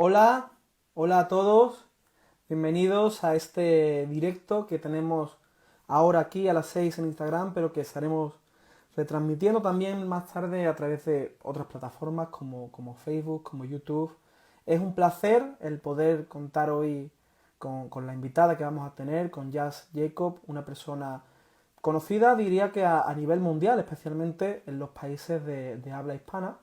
Hola, hola a todos, bienvenidos a este directo que tenemos ahora aquí a las 6 en Instagram, pero que estaremos retransmitiendo también más tarde a través de otras plataformas como Facebook, como YouTube. Es un placer el poder contar hoy con la invitada que vamos a tener, con Jazz Jacob, una persona conocida, diría que a nivel mundial, especialmente en los países de habla hispana.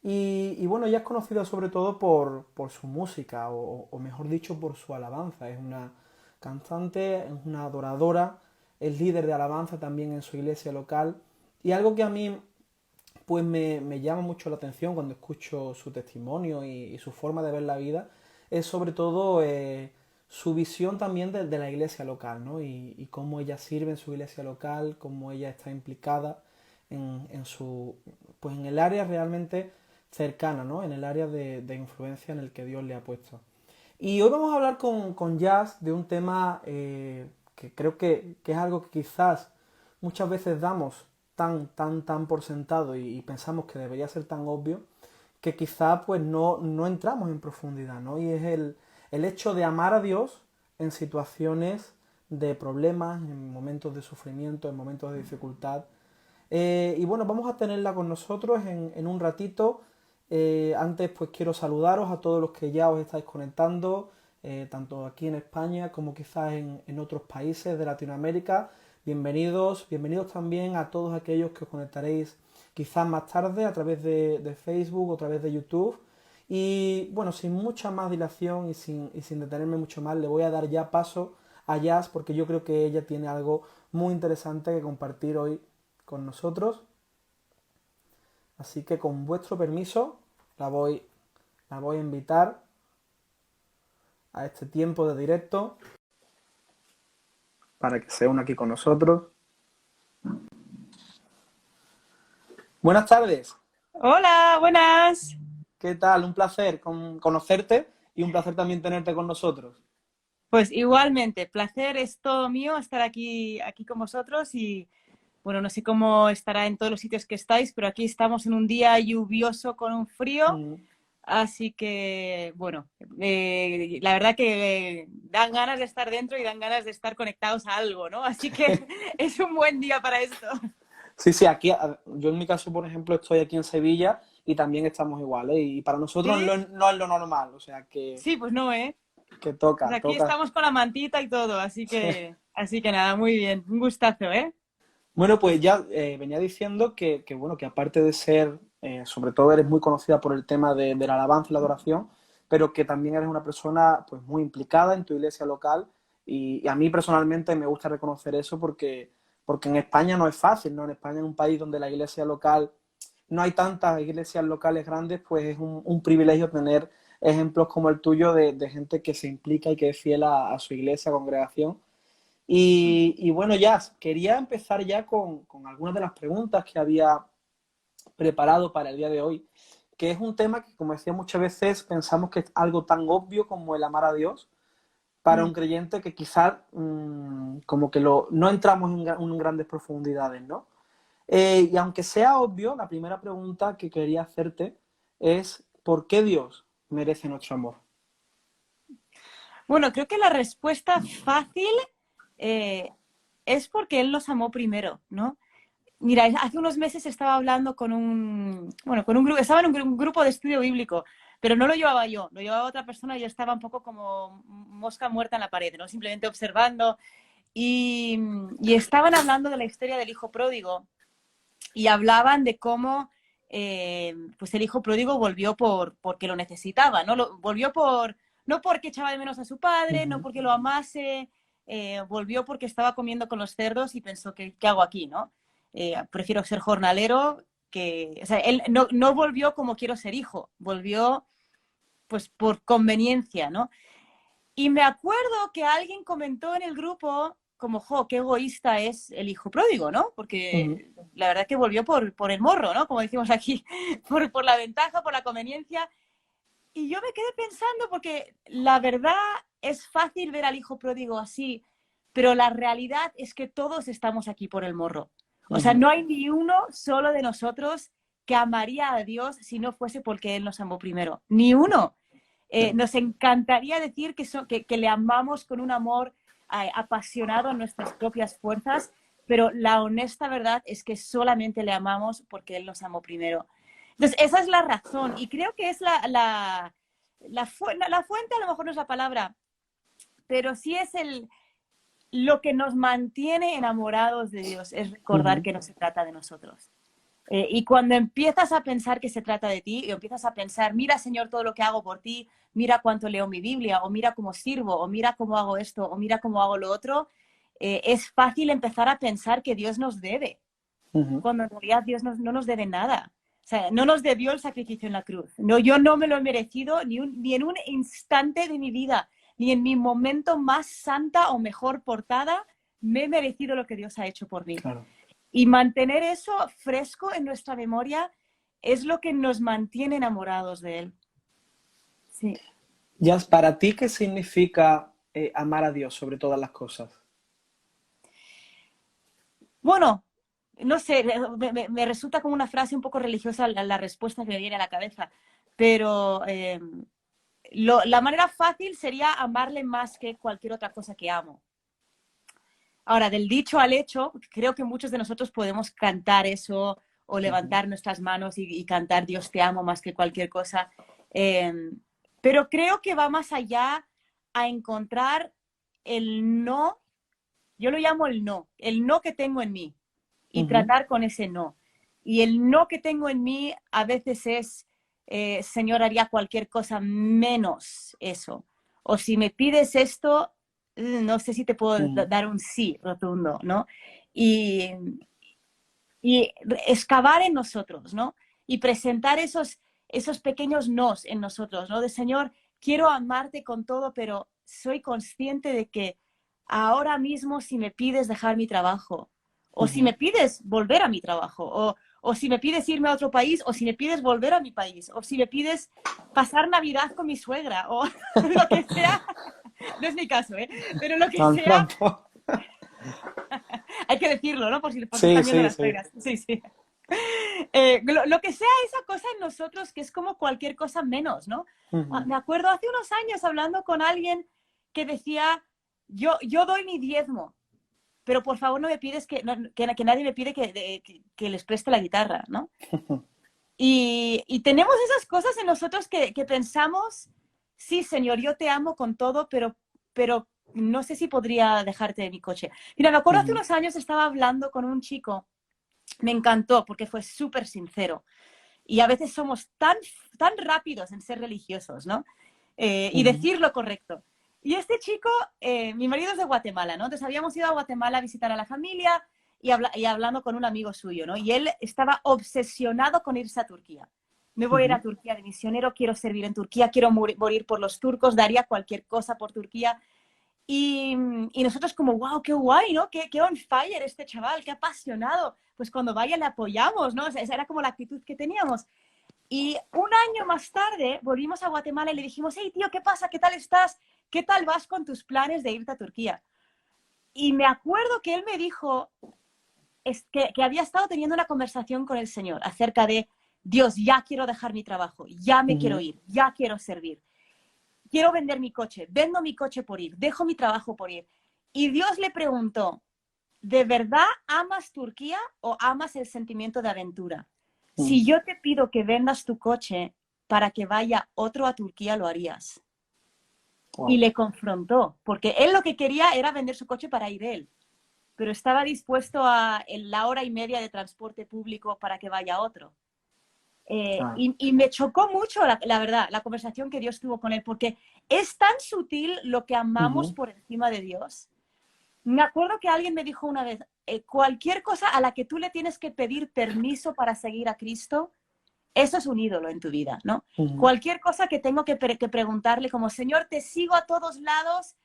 Y bueno, ella es conocida sobre todo por su música, o mejor dicho, por su alabanza. Es una cantante, es una adoradora, es líder de alabanza también en su iglesia local. Y algo que a mí pues me llama mucho la atención cuando escucho su testimonio y su forma de ver la vida, es sobre todo su visión también de la iglesia local, ¿no? Y cómo ella sirve en su iglesia local, cómo ella está implicada en su, pues en el área realmente cercana, ¿no? En el área de influencia en el que Dios le ha puesto. Y hoy vamos a hablar con Jazz de un tema que creo que es algo que quizás muchas veces damos tan por sentado y pensamos que debería ser tan obvio, que quizás pues no entramos en profundidad, ¿no? Y es el hecho de amar a Dios en situaciones de problemas, en momentos de sufrimiento, en momentos de dificultad. Y bueno, vamos a tenerla con nosotros en un ratito. Antes pues quiero saludaros a todos los que ya os estáis conectando, tanto aquí en España como quizás en otros países de Latinoamérica. Bienvenidos, bienvenidos también a todos aquellos que os conectaréis quizás más tarde a través de Facebook o a través de YouTube. Y bueno, sin mucha más dilación y sin detenerme mucho más, le voy a dar ya paso a Jazz porque yo creo que ella tiene algo muy interesante que compartir hoy con nosotros. Así que con vuestro permiso la voy, la voy a invitar a este tiempo de directo para que se una aquí con nosotros. Buenas tardes, Hola, buenas. ¿qué tal? Un placer conocerte y un placer también tenerte con nosotros. Pues igualmente, placer es todo mío estar aquí con vosotros y bueno, no sé cómo estará en todos los sitios que estáis, pero aquí estamos en un día lluvioso con un frío, Mm. así que bueno, la verdad que dan ganas de estar dentro y dan ganas de estar conectados a algo, ¿no? Así que es un buen día para esto. Sí, sí, aquí, yo en mi caso, por ejemplo, estoy aquí en Sevilla y también estamos iguales. Y para nosotros ¿Sí? no es lo normal, o sea Sí, pues no, ¿eh? que Pues toca, aquí toca. estamos con la mantita y todo, así que nada, muy bien, un gustazo, ¿eh? Bueno, pues ya venía diciendo bueno, que aparte de ser, sobre todo eres muy conocida por el tema de la alabanza y la adoración, pero que también eres una persona pues muy implicada en tu iglesia local y a mí personalmente me gusta reconocer eso porque en España no es fácil, ¿no? En España es un país donde la iglesia local, no hay tantas iglesias locales grandes, pues es un privilegio tener ejemplos como el tuyo de gente que se implica y que es fiel a su iglesia, congregación. Y bueno, ya quería empezar ya con algunas de las preguntas que había preparado para el día de hoy, que es un tema que, como decía, muchas veces pensamos que es algo tan obvio como el amar a Dios para un Mm. creyente que quizás como que no entramos en grandes profundidades, ¿no? Y aunque sea obvio, la primera pregunta que quería hacerte es, ¿por qué Dios merece nuestro amor? Bueno, creo que la respuesta fácil eh, es porque Él nos amó primero, ¿no? Mira, hace unos meses estaba hablando con un grupo, estaba en un grupo de estudio bíblico, pero no lo llevaba yo, lo llevaba otra persona y yo estaba un poco como mosca muerta en la pared, ¿no? Simplemente observando. Y estaban hablando de la historia del hijo pródigo y hablaban de cómo pues el hijo pródigo volvió porque lo necesitaba, ¿no? Volvió no porque echaba de menos a su padre, no Ujú. porque lo amase, volvió porque estaba comiendo con los cerdos y pensó, ¿qué hago aquí, no? Prefiero ser jornalero que... O sea, él no volvió como quiero ser hijo, volvió pues por conveniencia, ¿no? Y me acuerdo que alguien comentó en el grupo como, jo, qué egoísta es el hijo pródigo, ¿no? Ujú. Porque la verdad que volvió por el morro, ¿no? Como decimos aquí, por la ventaja, por la conveniencia. Y yo me quedé pensando porque la verdad es fácil ver al hijo pródigo así, pero la realidad es que todos estamos aquí por el morro. O sea, Ujú. no hay ni uno solo de nosotros que amaría a Dios si no fuese porque Él nos amó primero. Ni uno. Sí. Nos encantaría decir que le amamos con un amor apasionado en nuestras propias fuerzas, pero la honesta verdad es que solamente le amamos porque Él nos amó primero. Entonces, esa es la razón y creo que es la fuente, a lo mejor no es la palabra, pero sí es lo que nos mantiene enamorados de Dios, es recordar Ujú. que no se trata de nosotros. Y cuando empiezas a pensar que se trata de ti y empiezas a pensar, mira, Señor, todo lo que hago por ti, mira cuánto leo mi Biblia, o mira cómo sirvo, o mira cómo hago esto, o mira cómo hago lo otro, es fácil empezar a pensar que Dios nos debe, Ujú. cuando en realidad Dios no nos debe nada. O sea, no nos debió el sacrificio en la cruz. No, yo no me lo he merecido ni en un instante de mi vida, ni en mi momento más santa o mejor portada, me he merecido lo que Dios ha hecho por mí. Claro. Y mantener eso fresco en nuestra memoria es lo que nos mantiene enamorados de Él. Sí. Jazz, ¿para ti qué significa amar a Dios sobre todas las cosas? Bueno, no sé, me resulta como una frase un poco religiosa la respuesta que me viene a la cabeza, pero la manera fácil sería amarle más que cualquier otra cosa que amo. Ahora, del dicho al hecho, creo que muchos de nosotros podemos cantar eso o Ujú. levantar nuestras manos y cantar Dios te amo más que cualquier cosa. Eh, pero creo que va más allá a encontrar el no, yo lo llamo el no que tengo en mí y Ujú. tratar con ese no. Y el no que tengo en mí a veces es, Señor, haría cualquier cosa menos eso. O si me pides esto, no sé si te puedo Ujú. dar un sí rotundo, ¿no? Y, y excavar en nosotros, ¿no? Y presentar esos pequeños nos en nosotros, ¿no? De Señor, quiero amarte con todo, pero soy consciente de que ahora mismo si me pides dejar mi trabajo, o si Ujú. me pides volver a mi trabajo, o si me pides irme a otro país, o si me pides volver a mi país, o si me pides pasar Navidad con mi suegra, o lo que sea, no es mi caso, ¿eh? Pero lo que No, sea, no, no. hay que decirlo, ¿no? Por si Sí, están viendo sí, las sí. suegras. Sí, sí. Lo que sea esa cosa en nosotros que es como cualquier cosa menos, ¿no? Ujú. Me acuerdo hace unos años hablando con alguien que decía, yo doy mi diezmo, pero por favor no me pides que nadie me pide que les preste la guitarra, ¿no? Y tenemos esas cosas en nosotros que pensamos, sí, Señor, yo te amo con todo, pero no sé si podría dejarte de mi coche. Mira, me acuerdo hace Ujú. unos años estaba hablando con un chico, me encantó porque fue súper sincero. Y a veces somos tan rápidos en ser religiosos, ¿no? Y Ujú. decir lo correcto. Y este chico, mi marido es de Guatemala, ¿no? Entonces habíamos ido a Guatemala a visitar a la familia y hablando con un amigo suyo, ¿no? Y él estaba obsesionado con irse a Turquía. Me voy a ir a Ujú. Turquía de misionero, quiero servir en Turquía, quiero morir por los turcos, daría cualquier cosa por Turquía. Y, y nosotros como, wow, qué guay, ¿no? Qué on fire este chaval, qué apasionado. Pues cuando vaya le apoyamos, ¿no? Esa era como la actitud que teníamos. Y un año más tarde volvimos a Guatemala y le dijimos, hey, tío, ¿qué pasa? ¿Qué tal estás? ¿Qué tal vas con tus planes de irte a Turquía? Y me acuerdo que él me dijo que había estado teniendo una conversación con el Señor acerca de, Dios, ya quiero dejar mi trabajo, ya me quiero Ujú. ir, ya quiero servir, quiero vender mi coche, vendo mi coche por ir, dejo mi trabajo por ir. Y Dios le preguntó, ¿de verdad amas Turquía o amas el sentimiento de aventura? Ujú. Si yo te pido que vendas tu coche para que vaya otro a Turquía, lo harías. Y Wow. le confrontó, porque él lo que quería era vender su coche para ir él, pero estaba dispuesto a la hora y media de transporte público para que vaya otro. Ah. Y me chocó mucho, la verdad, la conversación que Dios tuvo con él, porque es tan sutil lo que amamos Ujú. por encima de Dios. Me acuerdo que alguien me dijo una vez, cualquier cosa a la que tú le tienes que pedir permiso para seguir a Cristo, eso es un ídolo en tu vida, ¿no? Ujú. Cualquier cosa que tengo que preguntarle como, Señor, te sigo a todos lados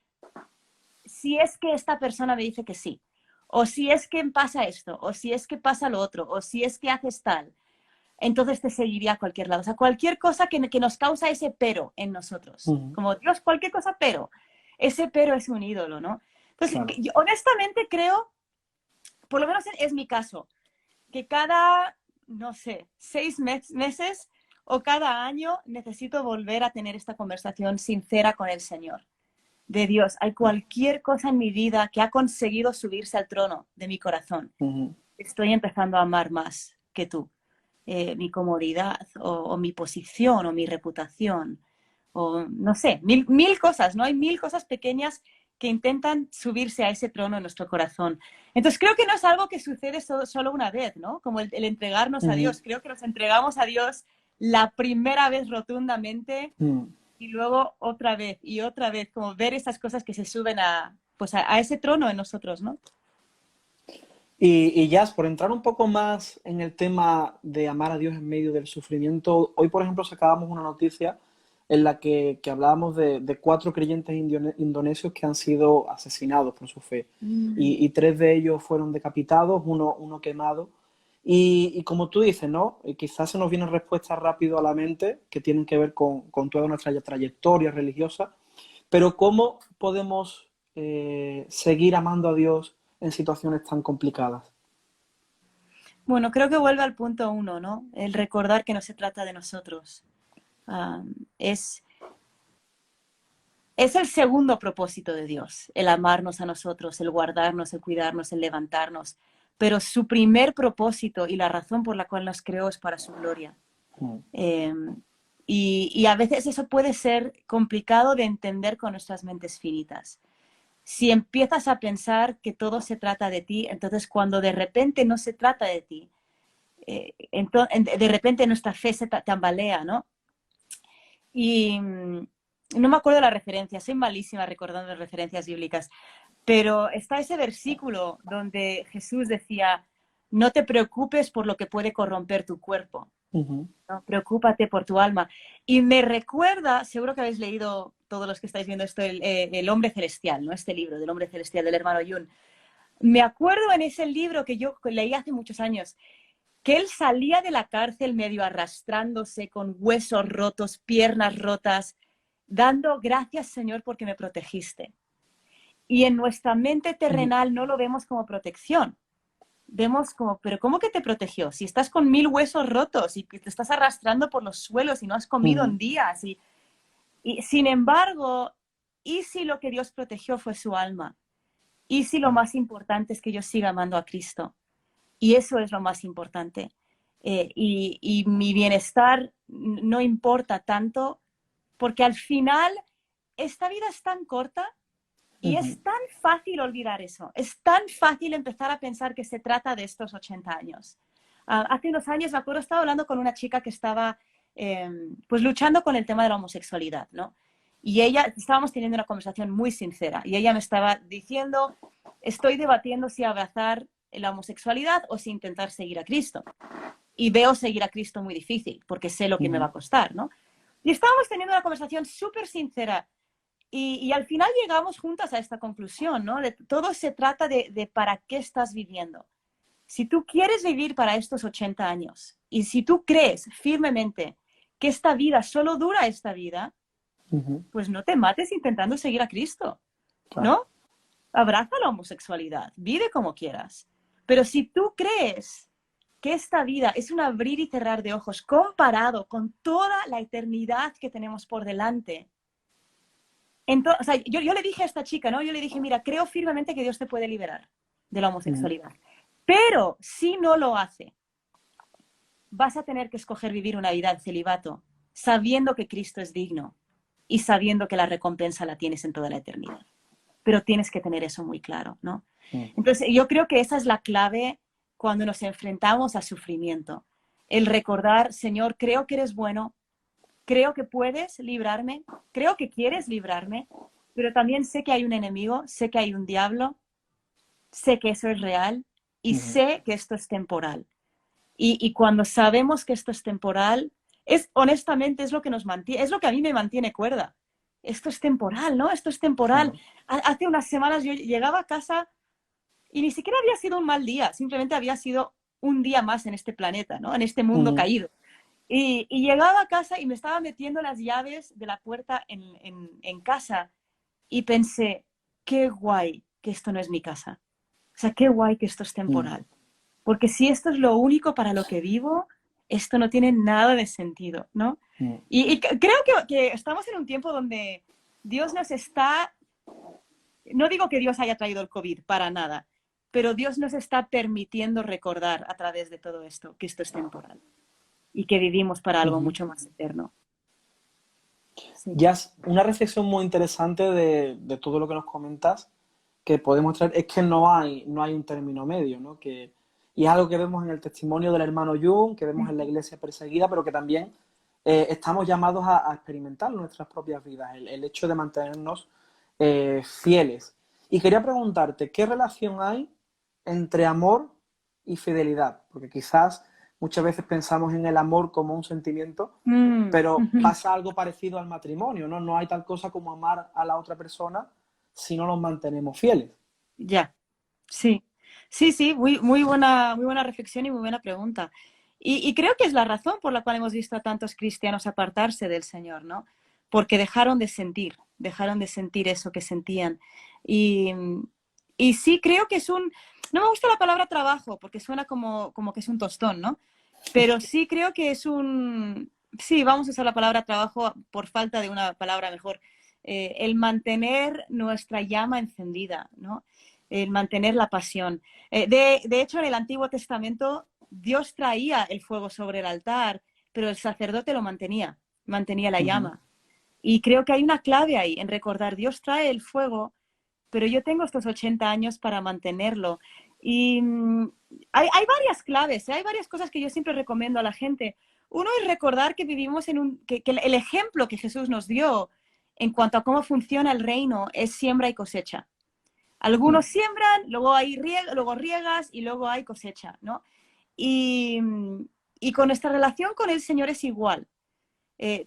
si es que esta persona me dice que sí, o si es que pasa esto, o si es que pasa lo otro, o si es que haces tal, entonces te seguiría a cualquier lado. O sea, cualquier cosa que nos causa ese pero en nosotros. Ujú. Como, Dios, cualquier cosa pero. Ese pero es un ídolo, ¿no? Entonces, Claro. yo honestamente creo, por lo menos es mi caso, que cada, no sé, 6 meses o cada año necesito volver a tener esta conversación sincera con el Señor. De Dios, hay cualquier cosa en mi vida que ha conseguido subirse al trono de mi corazón. Estoy empezando a amar más que tú. Mi comodidad o mi posición o mi reputación o no sé, mil cosas, ¿no? Hay mil cosas pequeñas que intentan subirse a ese trono en nuestro corazón. Entonces creo que no es algo que sucede solo una vez, ¿no? Como el entregarnos a Dios. Creo que nos entregamos a Dios la primera vez rotundamente y luego otra vez y otra vez, como ver esas cosas que se suben pues a ese trono en nosotros, ¿no? Y Jazz, por entrar un poco más en el tema de amar a Dios en medio del sufrimiento, hoy, por ejemplo, sacábamos una noticia en la que hablábamos de 4 creyentes indonesios que han sido asesinados por su fe. Y 3 de ellos fueron decapitados, uno quemado. Y como tú dices, ¿no? Quizás se nos vienen respuestas rápido a la mente que tienen que ver con toda nuestra trayectoria religiosa, pero ¿cómo podemos seguir amando a Dios en situaciones tan complicadas? Bueno, creo que vuelve al punto uno, ¿no? El recordar que no se trata de nosotros. Es el segundo propósito de Dios, el amarnos a nosotros, el guardarnos, el cuidarnos, el levantarnos. Pero su primer propósito y la razón por la cual nos creó es para su gloria. Y a veces eso puede ser complicado de entender con nuestras mentes finitas. Si empiezas a pensar que todo se trata de ti, entonces cuando de repente no se trata de ti, de repente nuestra fe se tambalea, ¿no? Y no me acuerdo la referencia, soy malísima recordando las referencias bíblicas, pero está ese versículo donde Jesús decía, no te preocupes por lo que puede corromper tu cuerpo, ¿no? Preocúpate por tu alma. Y me recuerda, seguro que habéis leído todos los que estáis viendo esto, el Hombre Celestial, ¿no? Este libro del Hombre Celestial del hermano Yun. Me acuerdo en ese libro que yo leí hace muchos años, que él salía de la cárcel medio arrastrándose con huesos rotos, piernas rotas, dando gracias, Señor, porque me protegiste. Y en nuestra mente terrenal no lo vemos como protección. Vemos como, pero ¿cómo que te protegió? Si estás con 1000 huesos rotos y te estás arrastrando por los suelos y no has comido en días. Y sin embargo, ¿y si lo que Dios protegió fue su alma? ¿Y si lo más importante es que yo siga amando a Cristo? Y eso es lo más importante. Y mi bienestar no importa tanto porque al final esta vida es tan corta y es tan fácil olvidar eso. Es tan fácil empezar a pensar que se trata de estos 80 años. Hace unos años, me acuerdo, estaba hablando con una chica que estaba pues luchando con el tema de la homosexualidad, ¿no? Y estábamos teniendo una conversación muy sincera y ella me estaba diciendo, estoy debatiendo si abrazar la homosexualidad o si intentar seguir a Cristo. Y veo seguir a Cristo muy difícil porque sé lo que me va a costar, ¿no? Y estábamos teniendo una conversación súper sincera y al final llegamos juntas a esta conclusión, ¿no? Todo se trata de para qué estás viviendo. Si tú quieres vivir para estos 80 años y si tú crees firmemente que esta vida solo dura esta vida, pues no te mates intentando seguir a Cristo, ¿no? Abraza la homosexualidad, vive como quieras. Pero si tú crees que esta vida es un abrir y cerrar de ojos comparado con toda la eternidad que tenemos por delante, entonces, o sea, yo le dije a esta chica, ¿no? Yo le dije, mira, creo firmemente que Dios te puede liberar de la homosexualidad. Pero si no lo hace, vas a tener que escoger vivir una vida de celibato, sabiendo que Cristo es digno y sabiendo que la recompensa la tienes en toda la eternidad. Pero tienes que tener eso muy claro, ¿no? Entonces, yo creo que esa es la clave cuando nos enfrentamos a sufrimiento. El recordar, Señor, creo que eres bueno, creo que puedes librarme, creo que quieres librarme, pero también sé que hay un enemigo, sé que hay un diablo, sé que eso es real y sé que esto es temporal. Y cuando sabemos que esto es temporal, honestamente es lo que nos mantiene, es lo que a mí me mantiene cuerda. Esto es temporal, ¿no? Esto es temporal. Hace unas semanas yo llegaba a casa y ni siquiera había sido un mal día, simplemente había sido un día más en este planeta, ¿no? En este mundo caído. Y llegaba a casa y me estaba metiendo las llaves de la puerta en casa y pensé, qué guay que esto no es mi casa. O sea, qué guay que esto es temporal. Porque si esto es lo único para lo que vivo, esto no tiene nada de sentido, ¿no? Mm. Y creo que estamos en un tiempo donde Dios nos está, no digo que Dios haya traído el COVID, para nada, pero Dios nos está permitiendo recordar a través de todo esto que esto es temporal y que vivimos para algo Ujú. mucho más eterno. Sí. Ya es una reflexión muy interesante de todo lo que nos comentas, que podemos traer, es que no hay un término medio, ¿no? Y es algo que vemos en el testimonio del hermano Jung, que vemos en la iglesia perseguida, pero que también estamos llamados a experimentar en nuestras propias vidas, el hecho de mantenernos fieles. Y quería preguntarte, ¿qué relación hay entre amor y fidelidad? Porque quizás muchas veces pensamos en el amor como un sentimiento, pero pasa algo parecido al matrimonio, ¿no? No hay tal cosa como amar a la otra persona si no nos mantenemos fieles. Ya, sí. Sí, sí, muy buena reflexión y muy buena pregunta. Y creo que es la razón por la cual hemos visto a tantos cristianos apartarse del Señor, ¿no? Porque dejaron de sentir eso que sentían. Y, y sí, creo que es un, no me gusta la palabra trabajo, porque suena como que es un tostón, ¿no? Pero sí creo que es un, sí, vamos a usar la palabra trabajo por falta de una palabra mejor. El mantener nuestra llama encendida, ¿no? El mantener la pasión. De hecho, en el Antiguo Testamento, Dios traía el fuego sobre el altar, pero el sacerdote lo mantenía la llama. Y creo que hay una clave ahí en recordar, Dios trae el fuego, pero yo tengo estos 80 años para mantenerlo. Y hay varias claves, hay varias cosas que yo siempre recomiendo a la gente. Uno es recordar que vivimos que el ejemplo que Jesús nos dio en cuanto a cómo funciona el reino es siembra y cosecha. Algunos siembran, luego riegas y luego hay cosecha, ¿no? Y, y con nuestra relación con el Señor es igual.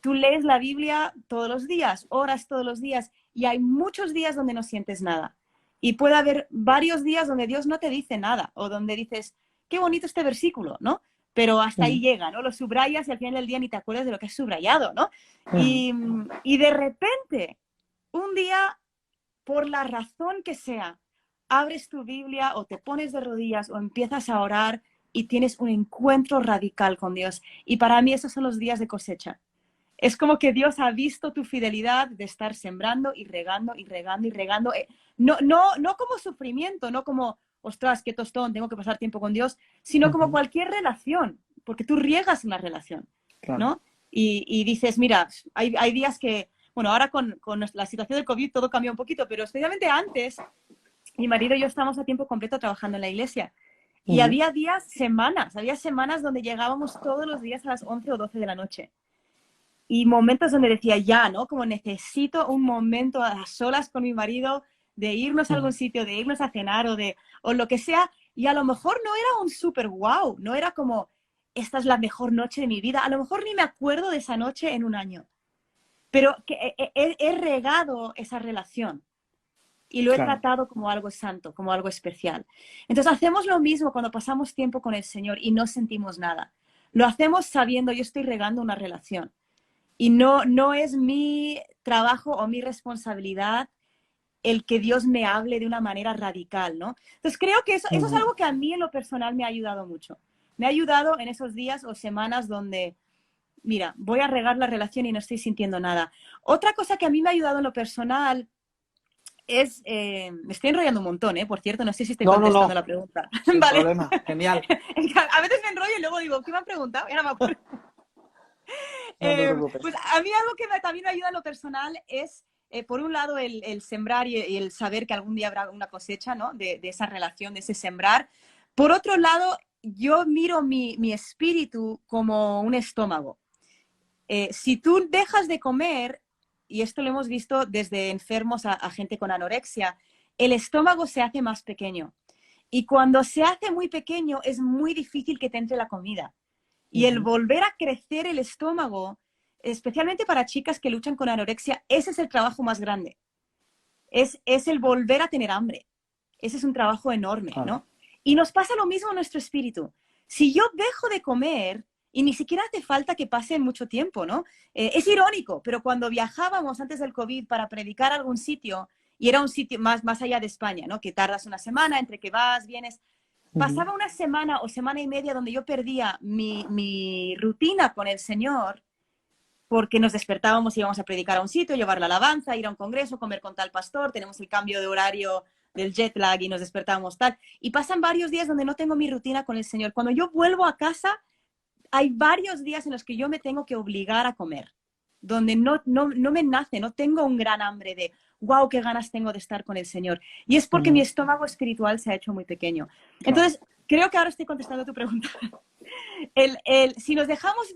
Tú lees la Biblia todos los días, oras todos los días, y hay muchos días donde no sientes nada. Y puede haber varios días donde Dios no te dice nada, o donde dices, qué bonito este versículo, ¿no? Pero hasta ahí llega, ¿no? Lo subrayas y al final del día ni te acuerdas de lo que has subrayado, ¿no? Y de repente, un día, por la razón que sea, abres tu Biblia o te pones de rodillas o empiezas a orar y tienes un encuentro radical con Dios. Y para mí esos son los días de cosecha. Es como que Dios ha visto tu fidelidad de estar sembrando y regando y regando y regando. No como sufrimiento, no como, ostras, qué tostón, tengo que pasar tiempo con Dios, sino como cualquier relación, porque tú riegas una relación, Claro. ¿no? Y dices, mira, hay días que, bueno, ahora con la situación del COVID todo cambió un poquito, pero especialmente antes, mi marido y yo estábamos a tiempo completo trabajando en la iglesia. Y había semanas donde llegábamos todos los días a las 11 o 12 de la noche. Y momentos donde decía ya, ¿no? Como necesito un momento a solas con mi marido de irnos a algún sitio, de irnos a cenar o lo que sea. Y a lo mejor no era un súper wow, no era como, esta es la mejor noche de mi vida. A lo mejor ni me acuerdo de esa noche en un año. Pero que he regado esa relación y lo he Claro. tratado como algo santo, como algo especial. Entonces hacemos lo mismo cuando pasamos tiempo con el Señor y no sentimos nada. Lo hacemos sabiendo, yo estoy regando una relación. Y no es mi trabajo o mi responsabilidad el que Dios me hable de una manera radical, ¿no? Entonces creo que eso es algo que a mí en lo personal me ha ayudado mucho. Me ha ayudado en esos días o semanas donde, mira, voy a regar la relación y no estoy sintiendo nada. Otra cosa que a mí me ha ayudado en lo personal es, me estoy enrollando un montón, por cierto, no sé si estoy contestando la pregunta. Sin Vale. problema, genial. A veces me enrollo y luego digo, ¿qué me han preguntado? Ya no me acuerdo. No te preocupes. Pues a mí algo que también me ayuda en lo personal es, por un lado, el sembrar y el saber que algún día habrá una cosecha, ¿no? De esa relación, de ese sembrar. Por otro lado, yo miro mi espíritu como un estómago. Si tú dejas de comer, y esto lo hemos visto desde enfermos a gente con anorexia, el estómago se hace más pequeño. Y cuando se hace muy pequeño, es muy difícil que te entre la comida. Y el volver a crecer el estómago, especialmente para chicas que luchan con anorexia, ese es el trabajo más grande. Es el volver a tener hambre. Ese es un trabajo enorme, Claro. ¿no? Y nos pasa lo mismo en nuestro espíritu. Si yo dejo de comer, y ni siquiera hace falta que pase mucho tiempo, ¿no? Es irónico, pero cuando viajábamos antes del COVID para predicar a algún sitio, y era un sitio más allá de España, ¿no? Que tardas una semana entre que vas, vienes. pasaba una semana o semana y media donde yo perdía mi rutina con el Señor, porque nos despertábamos, íbamos a predicar a un sitio, llevar la alabanza, ir a un congreso, comer con tal pastor, tenemos el cambio de horario del jet lag y nos despertábamos tal. Y pasan varios días donde no tengo mi rutina con el Señor. Cuando yo vuelvo a casa, hay varios días en los que yo me tengo que obligar a comer, donde no me nace, no tengo un gran hambre de, wow, qué ganas tengo de estar con el Señor. Y es porque mi estómago espiritual se ha hecho muy pequeño. Claro. Entonces, creo que ahora estoy contestando tu pregunta. Si nos dejamos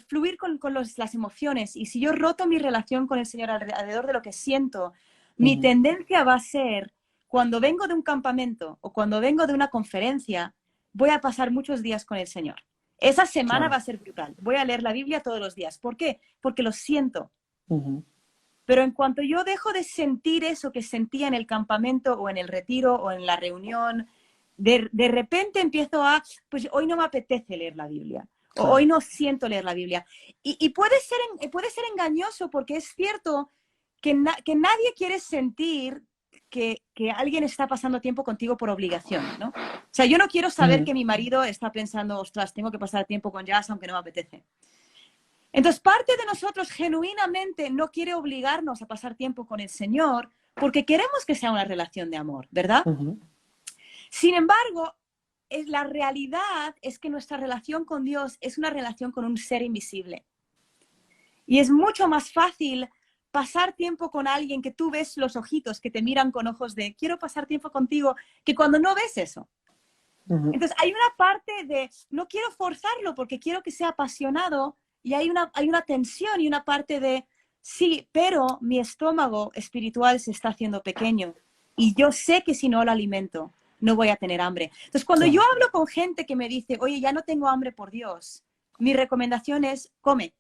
fluir con las emociones y si yo roto mi relación con el Señor alrededor de lo que siento, mi tendencia va a ser, cuando vengo de un campamento o cuando vengo de una conferencia, voy a pasar muchos días con el Señor. Esa semana va a ser brutal. Voy a leer la Biblia todos los días. ¿Por qué? Porque lo siento. Pero en cuanto yo dejo de sentir eso que sentía en el campamento o en el retiro o en la reunión, de repente empiezo a, pues hoy no me apetece leer la Biblia, o hoy no siento leer la Biblia. Y puede ser engañoso porque es cierto que nadie quiere sentir que alguien está pasando tiempo contigo por obligación, ¿no? O sea, yo no quiero saber que mi marido está pensando, ostras, tengo que pasar tiempo con Jazz aunque no me apetece. Entonces, parte de nosotros genuinamente no quiere obligarnos a pasar tiempo con el Señor porque queremos que sea una relación de amor, ¿verdad? Sin embargo, la realidad es que nuestra relación con Dios es una relación con un ser invisible. Y es mucho más fácil pasar tiempo con alguien que tú ves los ojitos que te miran con ojos de quiero pasar tiempo contigo, que cuando no ves eso. Entonces, hay una parte de no quiero forzarlo porque quiero que sea apasionado y hay una tensión y una parte de sí, pero mi estómago espiritual se está haciendo pequeño y yo sé que si no lo alimento no voy a tener hambre. Entonces, cuando yo hablo con gente que me dice, oye, ya no tengo hambre por Dios, mi recomendación es, come.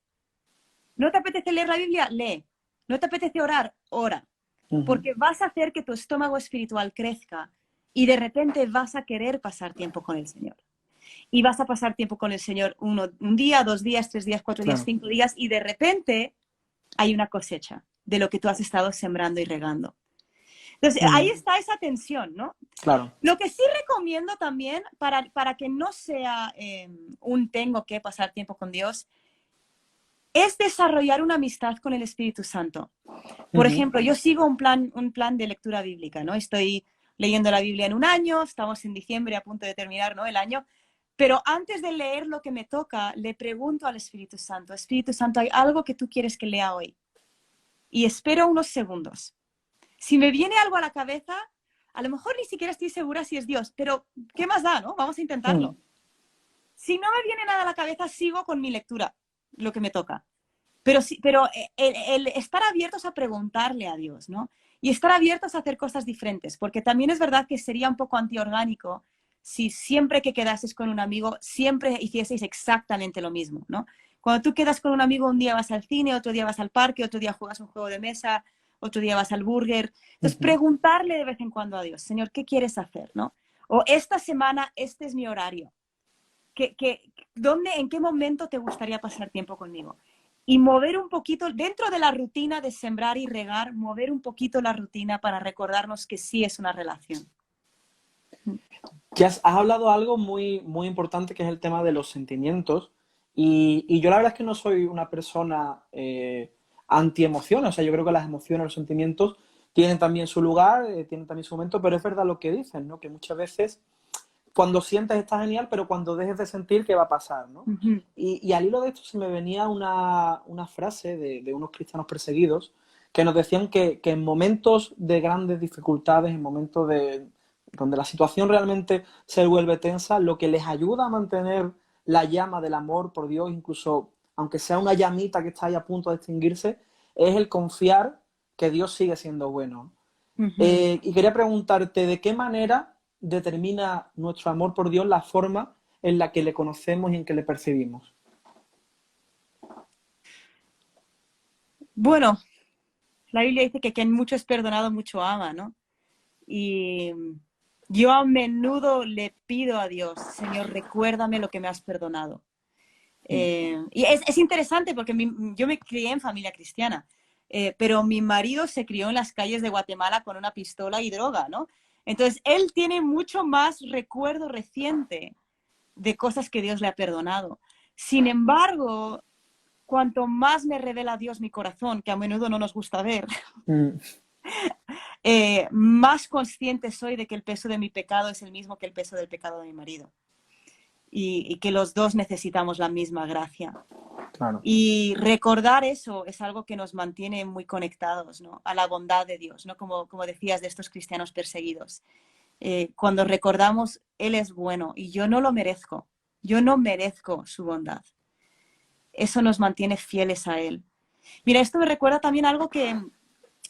¿No te apetece leer la Biblia? Lee. ¿No te apetece orar? Ora. Porque vas a hacer que tu estómago espiritual crezca y de repente vas a querer pasar tiempo con el Señor. Y vas a pasar tiempo con el Señor un día, 2 días, 3 días, 4 días, 5 días y de repente hay una cosecha de lo que tú has estado sembrando y regando. Entonces, ahí está esa tensión, ¿no? Claro. Lo que sí recomiendo también, para que no sea un tengo que pasar tiempo con Dios, es desarrollar una amistad con el Espíritu Santo. Por ejemplo, yo sigo un plan de lectura bíblica, ¿no? Estoy leyendo la Biblia en un año, estamos en diciembre a punto de terminar, ¿no? El año. Pero antes de leer lo que me toca, le pregunto al Espíritu Santo, Espíritu Santo, ¿hay algo que tú quieres que lea hoy? Y espero unos segundos. Si me viene algo a la cabeza, a lo mejor ni siquiera estoy segura si es Dios, pero ¿qué más da, no? Vamos a intentarlo. Si no me viene nada a la cabeza, sigo con mi lectura, lo que me toca. Pero el estar abiertos a preguntarle a Dios, ¿no? Y estar abiertos a hacer cosas diferentes, porque también es verdad que sería un poco antiorgánico si siempre que quedases con un amigo, siempre hicieseis exactamente lo mismo, ¿no? Cuando tú quedas con un amigo, un día vas al cine, otro día vas al parque, otro día juegas un juego de mesa, otro día vas al burger. Entonces, preguntarle de vez en cuando a Dios, Señor, ¿qué quieres hacer, no? O esta semana, este es mi horario. ¿En qué momento te gustaría pasar tiempo conmigo? Y mover un poquito, dentro de la rutina de sembrar y regar, mover un poquito la rutina para recordarnos que sí es una relación. Ya has hablado algo muy, muy importante que es el tema de los sentimientos y yo la verdad es que no soy una persona anti-emociones, o sea, yo creo que las emociones, los sentimientos tienen también su lugar, tienen también su momento, pero es verdad lo que dicen, ¿no? Que muchas veces cuando sientes está genial, pero cuando dejes de sentir, ¿qué va a pasar, no? Y al hilo de esto se me venía una frase de unos cristianos perseguidos que nos decían que en momentos de grandes dificultades, en momentos donde la situación realmente se vuelve tensa, lo que les ayuda a mantener la llama del amor por Dios, incluso aunque sea una llamita que está ahí a punto de extinguirse, es el confiar que Dios sigue siendo bueno. Y quería preguntarte, ¿de qué manera determina nuestro amor por Dios la forma en la que le conocemos y en que le percibimos? Bueno, la Biblia dice que quien mucho es perdonado, mucho ama, ¿no? Y yo a menudo le pido a Dios, Señor, recuérdame lo que me has perdonado. Y es interesante porque yo me crié en familia cristiana, pero mi marido se crió en las calles de Guatemala con una pistola y droga, ¿no? Entonces, él tiene mucho más recuerdo reciente de cosas que Dios le ha perdonado. Sin embargo, cuanto más me revela Dios mi corazón, que a menudo no nos gusta ver, Mm, más consciente soy de que el peso de mi pecado es el mismo que el peso del pecado de mi marido. Y que los dos necesitamos la misma gracia. claro. Y recordar eso es algo que nos mantiene muy conectados, ¿no? A la bondad de Dios, ¿no? Como decías de estos cristianos perseguidos. Cuando recordamos, Él es bueno y yo no lo merezco. Yo no merezco su bondad. Eso nos mantiene fieles a Él. Mira, esto me recuerda también algo que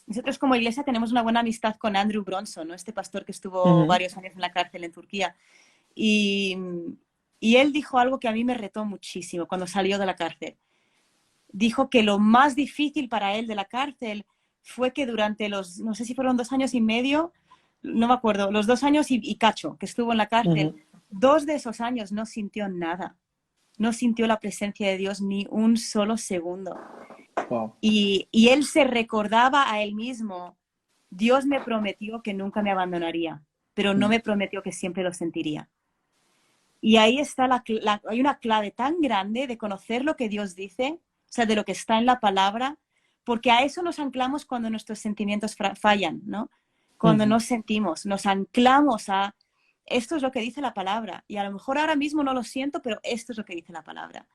nosotros como iglesia tenemos una buena amistad con Andrew Bronson, ¿no? Este pastor que estuvo Ujú. varios años en la cárcel en Turquía. Y, y él dijo algo que a mí me retó muchísimo cuando salió de la cárcel. Dijo que lo más difícil para él de la cárcel fue que durante los, no sé si fueron 2 años y medio, no me acuerdo, los 2 años y cacho que estuvo en la cárcel, Ujú. 2 de esos años no sintió nada, no sintió la presencia de Dios ni un solo segundo. Wow. Y él se recordaba a él mismo, Dios me prometió que nunca me abandonaría, pero no Mm, me prometió que siempre lo sentiría. Y ahí está hay una clave tan grande de conocer lo que Dios dice, o sea, de lo que está en la palabra, porque a eso nos anclamos cuando nuestros sentimientos fallan, ¿no? Cuando ujú. nos sentimos, nos anclamos a esto es lo que dice la palabra. Y a lo mejor ahora mismo no lo siento, pero esto es lo que dice la palabra.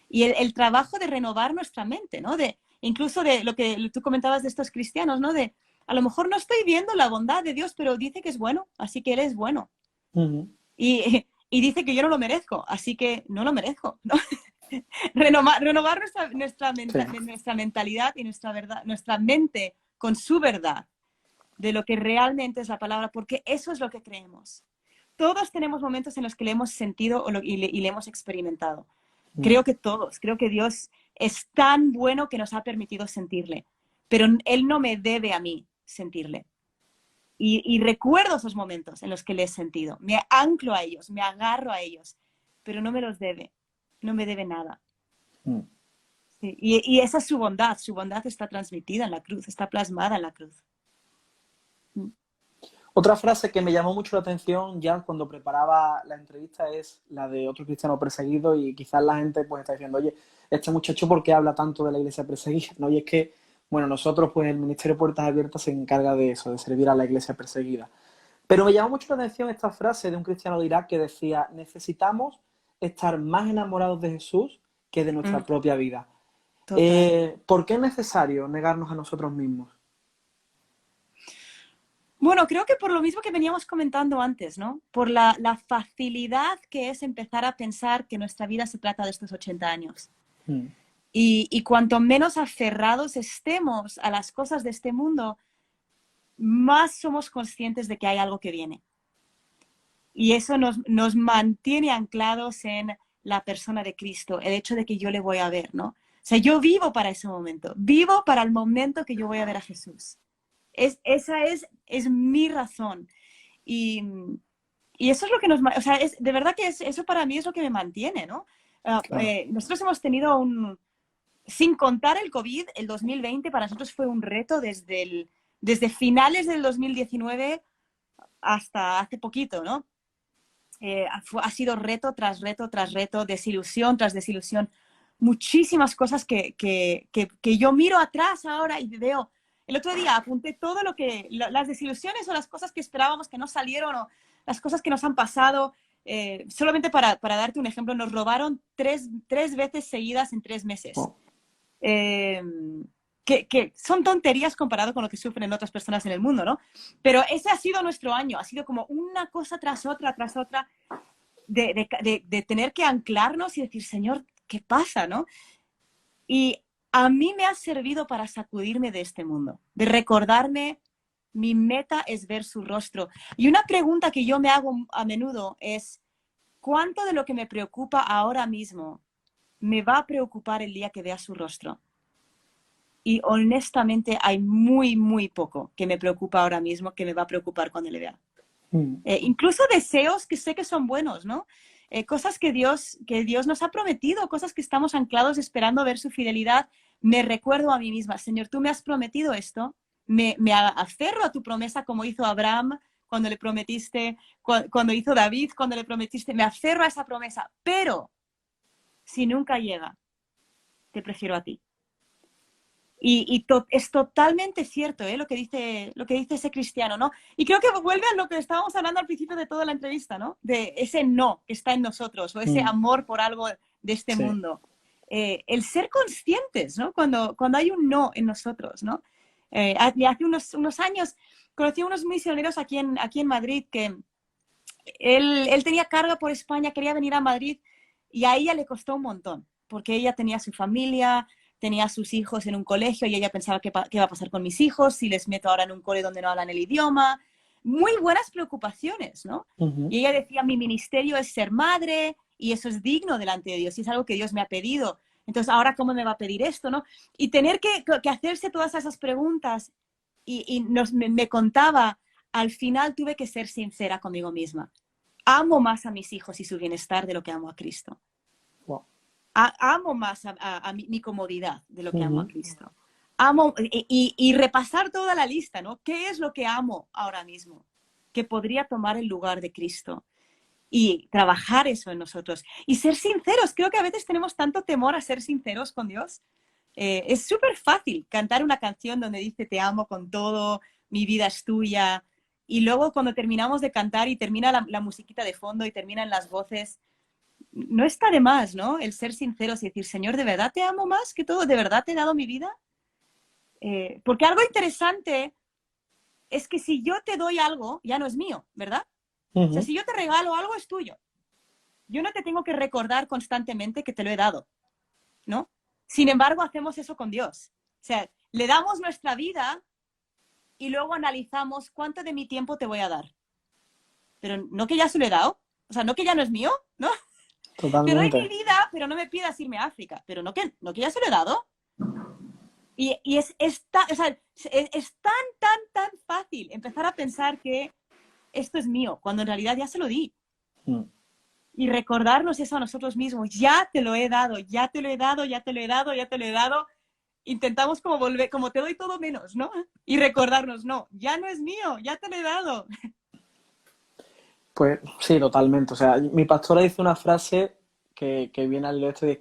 Y el trabajo de renovar nuestra mente, ¿no? Incluso de lo que tú comentabas de estos cristianos, ¿no? De a lo mejor no estoy viendo la bondad de Dios, pero dice que es bueno, así que Él es bueno. Ujú. Y dice que yo no lo merezco, así que no lo merezco, ¿no? Renovar Sí. nuestra mentalidad y nuestra verdad, nuestra mente con su verdad de lo que realmente es la palabra, porque eso es lo que creemos. Todos tenemos momentos en los que le hemos sentido y le hemos experimentado. Mm, Creo que todos, creo que Dios es tan bueno que nos ha permitido sentirle, pero Él no me debe a mí sentirle. Y recuerdo esos momentos en los que le he sentido. Me anclo a ellos, me agarro a ellos, pero no me los debe, no me debe nada. mm. Sí, y esa es su bondad está transmitida en la cruz, está plasmada en la cruz. Mm. Otra frase que me llamó mucho la atención ya cuando preparaba la entrevista es la de otro cristiano perseguido y quizás la gente pues está diciendo, oye, este muchacho ¿por qué habla tanto de la iglesia perseguida? ¿No? Y es que, bueno, nosotros pues el Ministerio de Puertas Abiertas se encarga de eso, de servir a la iglesia perseguida. Pero me llamó mucho la atención esta frase de un cristiano de Irak que decía, necesitamos estar más enamorados de Jesús que de nuestra Mm, propia vida. total. ¿Por qué es necesario negarnos a nosotros mismos? Bueno, creo que por lo mismo que veníamos comentando antes, ¿no? Por la facilidad que es empezar a pensar que nuestra vida se trata de estos 80 años. Mm, Y cuanto menos aferrados estemos a las cosas de este mundo, más somos conscientes de que hay algo que viene. Y eso nos mantiene anclados en la persona de Cristo, el hecho de que yo le voy a ver, ¿no? O sea, yo vivo para ese momento, vivo para el momento que yo voy a ver a Jesús. Esa es mi razón. Y, y eso es lo que o sea, de verdad que eso para mí es lo que me mantiene, ¿no? claro. Nosotros hemos tenido sin contar el COVID, el 2020 para nosotros fue un reto desde finales del 2019 hasta hace poquito, ¿no? Ha sido reto tras reto tras reto, desilusión tras desilusión. Muchísimas cosas que yo miro atrás ahora y veo. El otro día apunté todo las desilusiones o las cosas que esperábamos que no salieron o las cosas que nos han pasado. Solamente para darte un ejemplo, nos robaron tres veces seguidas en 3 meses. Oh, Eh, que son tonterías comparado con lo que sufren otras personas en el mundo, ¿no? Pero ese ha sido nuestro año, ha sido como una cosa tras otra, de tener que anclarnos y decir, Señor, ¿qué pasa, no? Y a mí me ha servido para sacudirme de este mundo, de recordarme, mi meta es ver su rostro. Y una pregunta que yo me hago a menudo es, ¿cuánto de lo que me preocupa ahora mismo me va a preocupar el día que vea su rostro? Y honestamente hay muy, muy poco que me preocupa ahora mismo que me va a preocupar cuando le vea. mm, Incluso deseos que sé que son buenos, ¿no? Cosas que Dios nos ha prometido, cosas que estamos anclados esperando ver su fidelidad. Me recuerdo a mí misma, Señor, tú me has prometido esto, me aferro a tu promesa como hizo Abraham cuando le prometiste, cuando hizo David, cuando le prometiste, me aferro a esa promesa, pero si nunca llega, te prefiero a ti. Es totalmente cierto, lo que dice ese cristiano, ¿no? Y creo que vuelve a lo que estábamos hablando al principio de toda la entrevista, ¿no? De ese no que está en nosotros, o ese amor por algo de este Sí. mundo. El ser conscientes, ¿no? Cuando hay un no en nosotros, ¿no? Hace unos años conocí a unos misioneros aquí en Madrid que él tenía carga por España, quería venir a Madrid y a ella le costó un montón, porque ella tenía su familia, tenía a sus hijos en un colegio y ella pensaba qué va a pasar con mis hijos si les meto ahora en un cole donde no hablan el idioma. Muy buenas preocupaciones, ¿no? Y ella decía, mi ministerio es ser madre y eso es digno delante de Dios y es algo que Dios me ha pedido. Entonces, ¿ahora cómo me va a pedir esto, no? Y tener que hacerse todas esas preguntas y me contaba, al final tuve que ser sincera conmigo misma. Amo más a mis hijos y su bienestar de lo que amo a Cristo. Wow. Amo más a mi comodidad de lo que amo a Cristo. Amo y repasar toda la lista, ¿no? ¿Qué es lo que amo ahora mismo? Que podría tomar el lugar de Cristo. Y trabajar eso en nosotros. Y ser sinceros. Creo que a veces tenemos tanto temor a ser sinceros con Dios. Es súper fácil cantar una canción donde dice te amo con todo, mi vida es tuya. Y luego cuando terminamos de cantar y termina la musiquita de fondo y terminan las voces, no está de más, ¿no? El ser sinceros y decir, Señor, ¿de verdad te amo más que todo? ¿De verdad te he dado mi vida? Porque algo interesante es que si yo te doy algo, ya no es mío, ¿verdad? O sea, si yo te regalo algo, es tuyo. Yo no te tengo que recordar constantemente que te lo he dado, ¿no? Sin embargo, hacemos eso con Dios. O sea, le damos nuestra vida y luego analizamos cuánto de mi tiempo te voy a dar. Pero no que ya se lo he dado, o sea, no que ya no es mío, ¿no? Te doy mi Totalmente. vida, pero no me pidas irme a África. Pero no que ya se lo he dado. Y es tan fácil empezar a pensar que esto es mío, cuando en realidad ya se lo di. Y recordarnos eso a nosotros mismos. Ya te lo he dado, ya te lo he dado, ya te lo he dado, ya te lo he dado. Intentamos como volver, como te doy todo menos, ¿no? Y recordarnos, no, ya no es mío, ya te lo he dado. Pues sí, totalmente. O sea, mi pastora dice una frase que viene al esto y es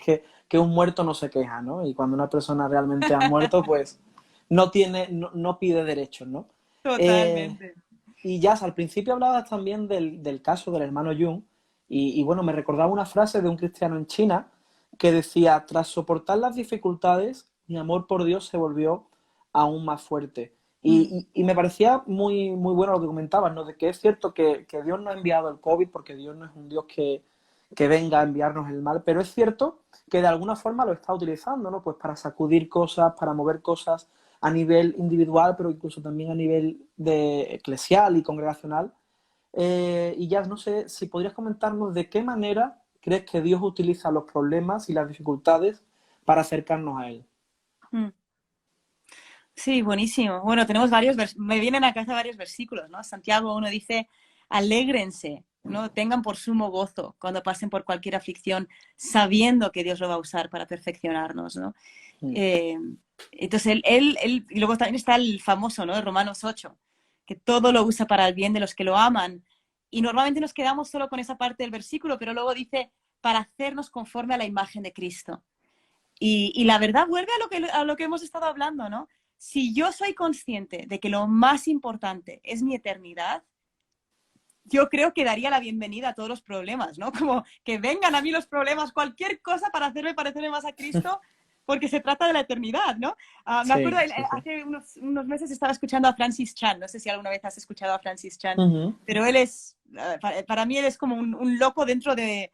que un muerto no se queja, ¿no? Y cuando una persona realmente ha muerto, pues no pide derechos, ¿no? Totalmente. Y ya, al principio hablabas también del caso del hermano Jung y bueno, me recordaba una frase de un cristiano en China que decía, tras soportar las dificultades, mi amor por Dios se volvió aún más fuerte. Y me parecía muy, muy bueno lo que comentabas, ¿no? De que es cierto que Dios no ha enviado el COVID porque Dios no es un Dios que venga a enviarnos el mal, pero es cierto que de alguna forma lo está utilizando, ¿no? Pues para sacudir cosas, para mover cosas a nivel individual, pero incluso también a nivel eclesial y congregacional. Y ya no sé si podrías comentarnos de qué manera crees que Dios utiliza los problemas y las dificultades para acercarnos a Él. Sí, buenísimo. Bueno, me vienen a casa varios versículos, ¿no? Santiago 1 dice, alégrense, ¿no? Tengan por sumo gozo cuando pasen por cualquier aflicción, sabiendo que Dios lo va a usar para perfeccionarnos, ¿no? Entonces, y luego también está el famoso, ¿no? De Romanos 8, que todo lo usa para el bien de los que lo aman. Y normalmente nos quedamos solo con esa parte del versículo, pero luego dice, para hacernos conforme a la imagen de Cristo. Y la verdad vuelve a lo que hemos estado hablando, ¿no? Si yo soy consciente de que lo más importante es mi eternidad, yo creo que daría la bienvenida a todos los problemas, ¿no? Como que vengan a mí los problemas, cualquier cosa para hacerme parecerme más a Cristo, porque se trata de la eternidad, ¿no? Me acuerdo, hace unos meses estaba escuchando a Francis Chan, no sé si alguna vez has escuchado a Francis Chan, pero él es, para mí él es como un loco dentro de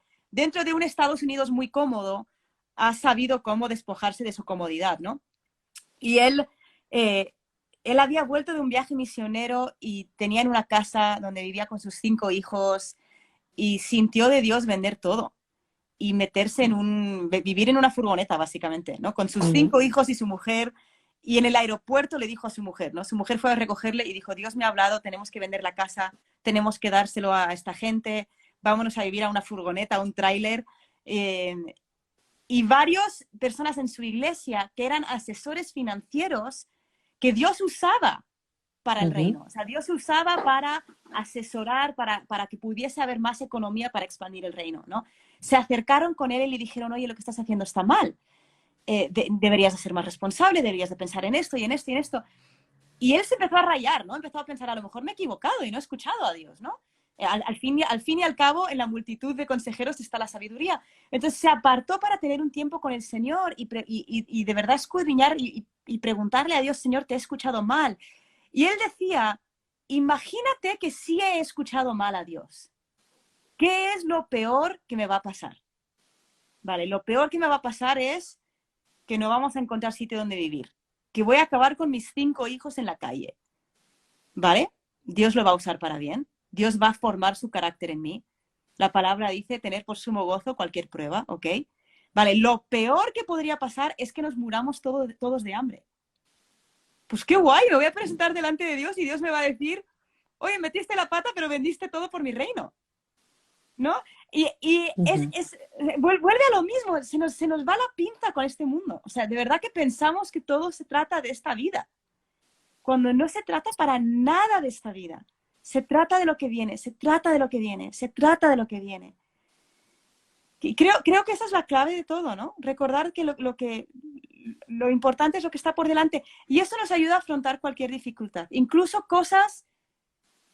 un Estados Unidos muy cómodo, ha sabido cómo despojarse de su comodidad, ¿no? Y él había vuelto de un viaje misionero y tenía en una casa donde vivía con sus 5 hijos y sintió de Dios vender todo y meterse vivir en una furgoneta, básicamente, ¿no? Con sus 5 hijos y su mujer. Y en el aeropuerto le dijo a su mujer, ¿no? Su mujer fue a recogerle y dijo, Dios me ha hablado, tenemos que vender la casa, tenemos que dárselo a esta gente, vámonos a vivir a una furgoneta, a un tráiler. Y varias personas en su iglesia que eran asesores financieros que Dios usaba para el Ujú. reino. O sea, Dios se usaba para asesorar, para que pudiese haber más economía para expandir el reino, ¿no? Se acercaron con él y le dijeron, oye, lo que estás haciendo está mal. Deberías de ser más responsable, deberías de pensar en esto y en esto y en esto. Y él se empezó a rayar, ¿no? Empezó a pensar, a lo mejor me he equivocado y no he escuchado a Dios, ¿no? Al fin y al cabo, en la multitud de consejeros está la sabiduría. Entonces se apartó para tener un tiempo con el Señor y de verdad escudriñar y preguntarle a Dios, Señor, te he escuchado mal. Y él decía, imagínate que sí he escuchado mal a Dios. ¿Qué es lo peor que me va a pasar? Vale, lo peor que me va a pasar es que no vamos a encontrar sitio donde vivir, que voy a acabar con mis 5 hijos en la calle, ¿vale? Dios lo va a usar para bien, Dios va a formar su carácter en mí. La palabra dice tener por sumo gozo cualquier prueba, ¿ok? Vale, lo peor que podría pasar es que nos muramos todos de hambre. Pues qué guay, me voy a presentar delante de Dios y Dios me va a decir, oye, metiste la pata, pero vendiste todo por mi reino, ¿no? Y Ujú. vuelve a lo mismo, se nos va la pinza con este mundo. O sea, de verdad que pensamos que todo se trata de esta vida, cuando no se trata para nada de esta vida. Se trata de lo que viene, se trata de lo que viene, se trata de lo que viene. Y creo que esa es la clave de todo, ¿no? Recordar que lo importante es lo que está por delante. Y eso nos ayuda a afrontar cualquier dificultad, incluso cosas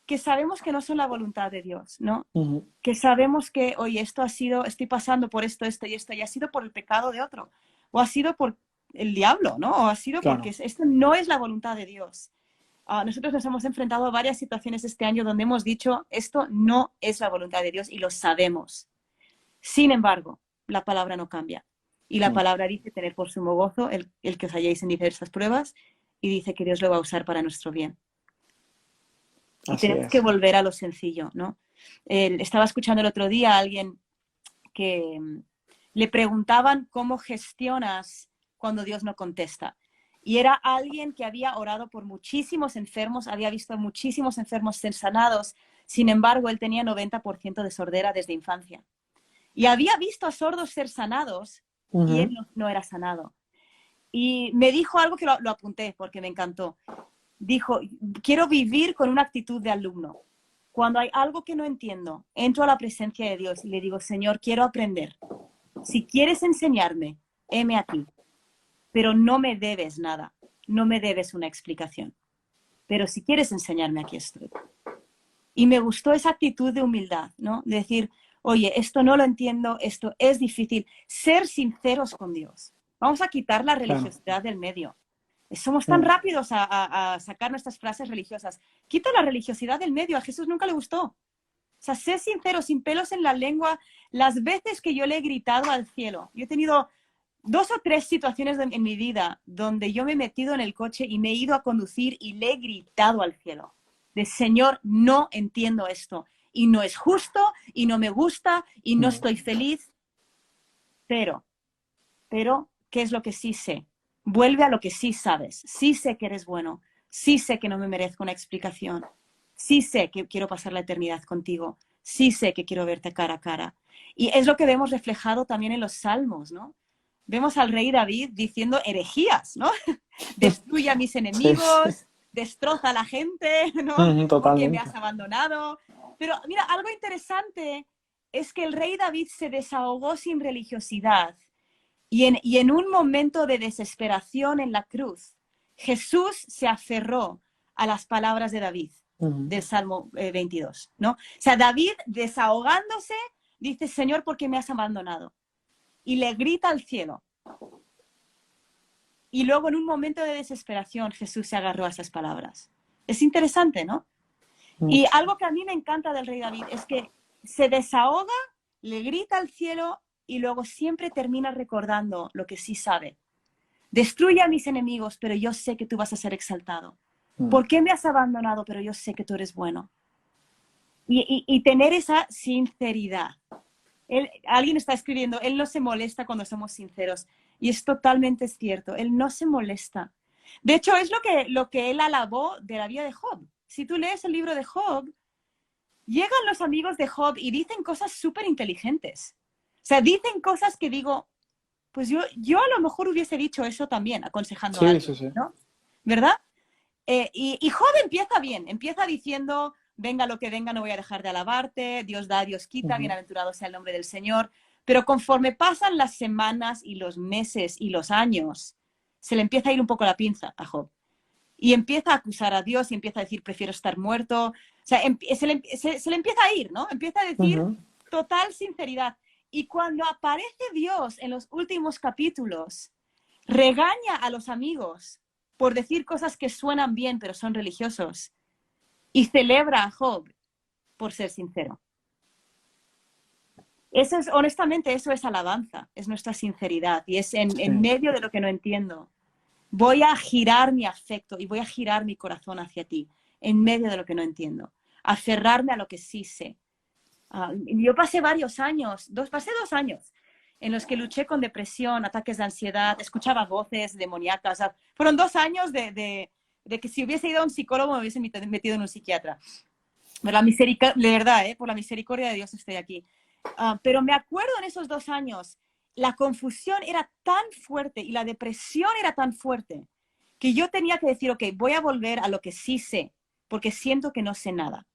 que sabemos que no son la voluntad de Dios, ¿no? Ujú. Que sabemos que, oye, esto ha sido, estoy pasando por esto y esto, y ha sido por el pecado de otro, o ha sido por el diablo, ¿no? O ha sido porque Claro. esto no es la voluntad de Dios. Nosotros nos hemos enfrentado a varias situaciones este año donde hemos dicho, esto no es la voluntad de Dios y lo sabemos. Sin embargo, la palabra no cambia. Y la Mm. palabra dice tener por sumo gozo el que os halléis en diversas pruebas y dice que Dios lo va a usar para nuestro bien. Y Así tenemos que es. volver a lo sencillo, ¿no? Estaba escuchando el otro día a alguien que le preguntaban cómo gestionas cuando Dios no contesta. Y era alguien que había orado por muchísimos enfermos, había visto muchísimos enfermos ser sanados, sin embargo, él tenía 90% de sordera desde infancia. Y había visto a sordos ser sanados y él Ujú. no era sanado. Y me dijo algo que lo apunté porque me encantó. Dijo, quiero vivir con una actitud de alumno. Cuando hay algo que no entiendo, entro a la presencia de Dios y le digo, Señor, quiero aprender. Si quieres enseñarme, heme aquí, pero no me debes nada, no me debes una explicación. Pero si quieres enseñarme, aquí estoy. Y me gustó esa actitud de humildad, ¿no? De decir, oye, esto no lo entiendo, esto es difícil. Ser sinceros con Dios. Vamos a quitar la Claro. religiosidad del medio. Somos tan Mm. rápidos a sacar nuestras frases religiosas. Quita la religiosidad del medio. A Jesús nunca le gustó. O sea, sé sincero, sin pelos en la lengua. Las veces que yo le he gritado al cielo, yo he tenido 2 o 3 situaciones en mi vida donde yo me he metido en el coche y me he ido a conducir y le he gritado al cielo. De Señor, no entiendo esto. Y no es justo, y no me gusta, y no Mm. estoy feliz. Pero, ¿qué es lo que sí sé? Vuelve a lo que sí sabes. Sí sé que eres bueno. Sí sé que no me merezco una explicación. Sí sé que quiero pasar la eternidad contigo. Sí sé que quiero verte cara a cara. Y es lo que vemos reflejado también en los salmos, ¿no? Vemos al rey David diciendo herejías, ¿no? Destruye a mis Sí, sí. enemigos, destroza a la gente, ¿no? Ujú, Porque me has totalmente. abandonado. Pero mira, algo interesante es que el rey David se desahogó sin religiosidad y en un momento de desesperación en la cruz, Jesús se aferró a las palabras de David, Ujú. del Salmo 22, ¿no? O sea, David desahogándose dice, Señor, ¿por qué me has abandonado? Y le grita al cielo. Y luego en un momento de desesperación Jesús se agarró a esas palabras. Es interesante, ¿no? Y Mucho. algo que a mí me encanta del rey David es que se desahoga, le grita al cielo y luego siempre termina recordando lo que sí sabe. Destruye a mis enemigos, pero yo sé que tú vas a ser exaltado. Mm. ¿Por qué me has abandonado? Pero yo sé que tú eres bueno. Y tener esa sinceridad. Alguien está escribiendo, él no se molesta cuando somos sinceros. Y es totalmente cierto, él no se molesta. De hecho, es lo que él alabó de la vida de Job. Si tú lees el libro de Job, llegan los amigos de Job y dicen cosas súper inteligentes. O sea, dicen cosas que digo, pues yo a lo mejor hubiese dicho eso también, aconsejando a Sí, sí, alguien, sí. ¿no? ¿Verdad? Y Job empieza bien, empieza diciendo, venga lo que venga, no voy a dejar de alabarte, Dios da, Dios quita, Ujú, bienaventurado sea el nombre del Señor. Pero conforme pasan las semanas y los meses y los años, se le empieza a ir un poco la pinza a Job. Y empieza a acusar a Dios y empieza a decir, prefiero estar muerto. O sea, se le empieza a ir, ¿no? Empieza a decir ujú, total sinceridad. Y cuando aparece Dios en los últimos capítulos, regaña a los amigos por decir cosas que suenan bien pero son religiosos y celebra a Job por ser sincero. Eso es, honestamente, eso es alabanza, es nuestra sinceridad y es en sí. medio de lo que no entiendo. Voy a girar mi afecto y voy a girar mi corazón hacia ti en medio de lo que no entiendo. Aferrarme a lo que sí sé. Yo pasé varios años, pasé 2 años en los que luché con depresión, ataques de ansiedad, escuchaba voces demoníacas. Fueron 2 años de que si hubiese ido a un psicólogo me hubiese metido en un psiquiatra. De verdad, por la misericordia de Dios estoy aquí. Pero me acuerdo en esos 2 años, la confusión era tan fuerte y la depresión era tan fuerte que yo tenía que decir, ok, voy a volver a lo que sí sé, porque siento que no sé nada.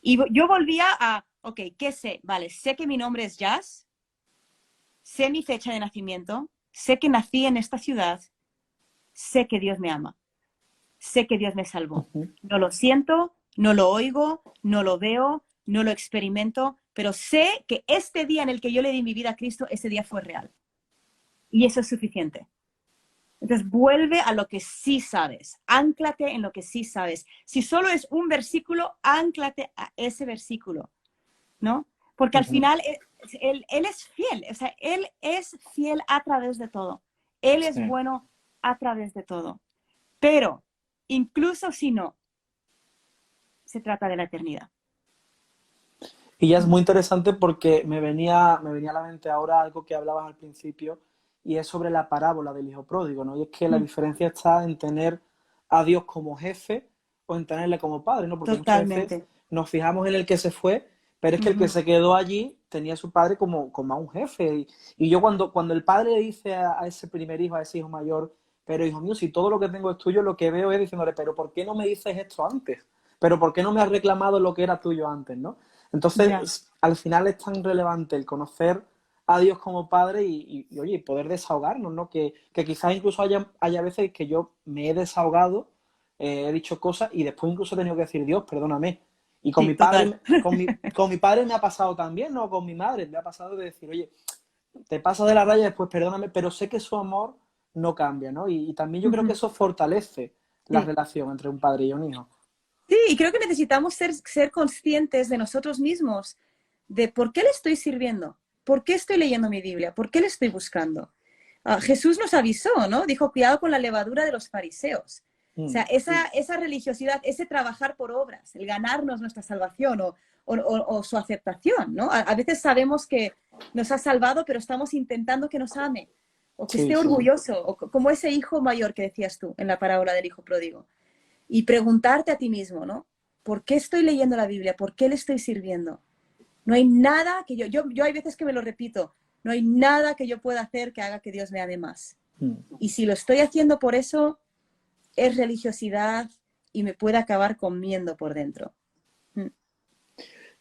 Y yo volvía a, ok, ¿qué sé? Vale, sé que mi nombre es Jazz, sé mi fecha de nacimiento, sé que nací en esta ciudad, sé que Dios me ama, sé que Dios me salvó. Ujú, No lo siento, no lo oigo, no lo veo, no lo experimento, pero sé que este día en el que yo le di mi vida a Cristo, ese día fue real. Y eso es suficiente. Entonces, vuelve a lo que sí sabes. Ánclate en lo que sí sabes. Si solo es un versículo, ánclate a ese versículo, ¿no? Porque al ujú, final él es fiel, o sea, Él es fiel a través de todo. Él es sí. bueno a través de todo. Pero, incluso si no, se trata de la eternidad. Y ya es muy interesante porque me venía a la mente ahora algo que hablabas al principio y es sobre la parábola del hijo pródigo, ¿no? Y es que la diferencia está en tener a Dios como jefe o en tenerle como padre, ¿no? Porque muchas veces Totalmente. nos fijamos en el que se fue, pero es que el que Ujú. se quedó allí tenía a su padre como a un jefe. Y yo cuando el padre le dice a ese primer hijo, a ese hijo mayor, pero hijo mío, si todo lo que tengo es tuyo, lo que veo es diciéndole, pero ¿por qué no me dices esto antes? ¿Pero por qué no me has reclamado lo que era tuyo antes, no? Ya. Entonces, al final es tan relevante el conocer a Dios como Padre oye, poder desahogarnos, ¿no? Que quizás incluso haya veces que yo me he desahogado, he dicho cosas y después incluso he tenido que decir, Dios, perdóname. Y con Sí, mi total. padre, con mi padre me ha pasado también, ¿no? Con mi madre me ha pasado de decir, oye, te pasas de la raya, después perdóname, pero sé que su amor no cambia, ¿no? Y también yo creo que Ujú. eso fortalece la Sí. relación entre un padre y un hijo. Sí, y creo que necesitamos ser conscientes de nosotros mismos, de por qué le estoy sirviendo, por qué estoy leyendo mi Biblia, por qué le estoy buscando. Jesús nos avisó, ¿no? Dijo, cuidado con la levadura de los fariseos. O sea, Mm, esa religiosidad, ese trabajar por obras, el ganarnos nuestra salvación o su aceptación, ¿no? A veces sabemos que nos ha salvado, pero estamos intentando que nos ame o que sí, esté sí. orgulloso, o como ese hijo mayor que decías tú en la parábola del hijo pródigo y preguntarte a ti mismo, ¿no? ¿Por qué estoy leyendo la Biblia? ¿Por qué le estoy sirviendo? No hay nada que yo hay veces que me lo repito, no hay nada que yo pueda hacer que haga que Dios me ame más. Mm. Y si lo estoy haciendo por eso, es religiosidad y me puede acabar comiendo por dentro. Mm.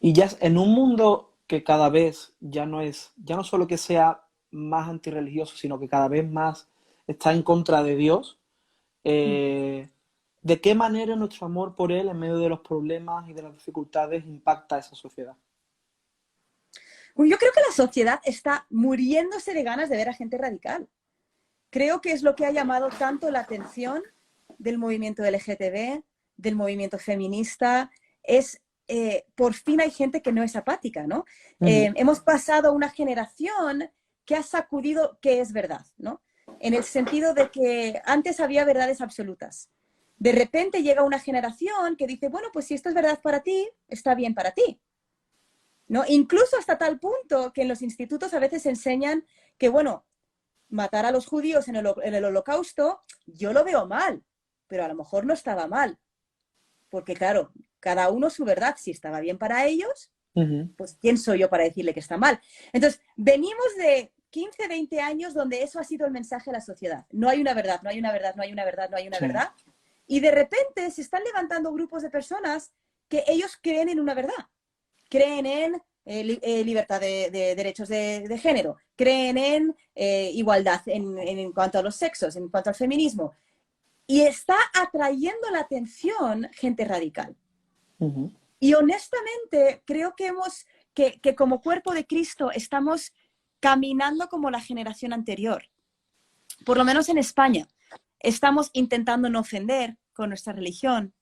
Y ya en un mundo que cada vez ya no solo que sea más antirreligioso, sino que cada vez más está en contra de Dios, Mm. eh, ¿de qué manera nuestro amor por Él en medio de los problemas y de las dificultades impacta a esa sociedad? Yo creo que la sociedad está muriéndose de ganas de ver a gente radical. Creo que es lo que ha llamado tanto la atención del movimiento LGTB, del movimiento feminista, es por fin hay gente que no es apática, ¿no? Ujú, Hemos pasado una generación que ha sacudido qué es verdad, ¿no? En el sentido de que antes había verdades absolutas. De repente llega una generación que dice, bueno, pues si esto es verdad para ti, está bien para ti, ¿no? Incluso hasta tal punto que en los institutos a veces enseñan que, bueno, matar a los judíos en el holocausto, yo lo veo mal, pero a lo mejor no estaba mal, porque claro, cada uno su verdad, si estaba bien para ellos, ujú, pues ¿quién soy yo para decirle que está mal? Entonces, venimos de 15, 20 años donde eso ha sido el mensaje de la sociedad. No hay una verdad, no hay una verdad, no hay una verdad, no hay una sí, verdad. Y de repente se están levantando grupos de personas que ellos creen en una verdad. Creen en libertad de derechos de género, creen en igualdad en cuanto a los sexos, en cuanto al feminismo. Y está atrayendo la atención gente radical. Ujú. Y honestamente creo que como cuerpo de Cristo estamos caminando como la generación anterior. Por lo menos en España. Estamos intentando no ofender con nuestra religión,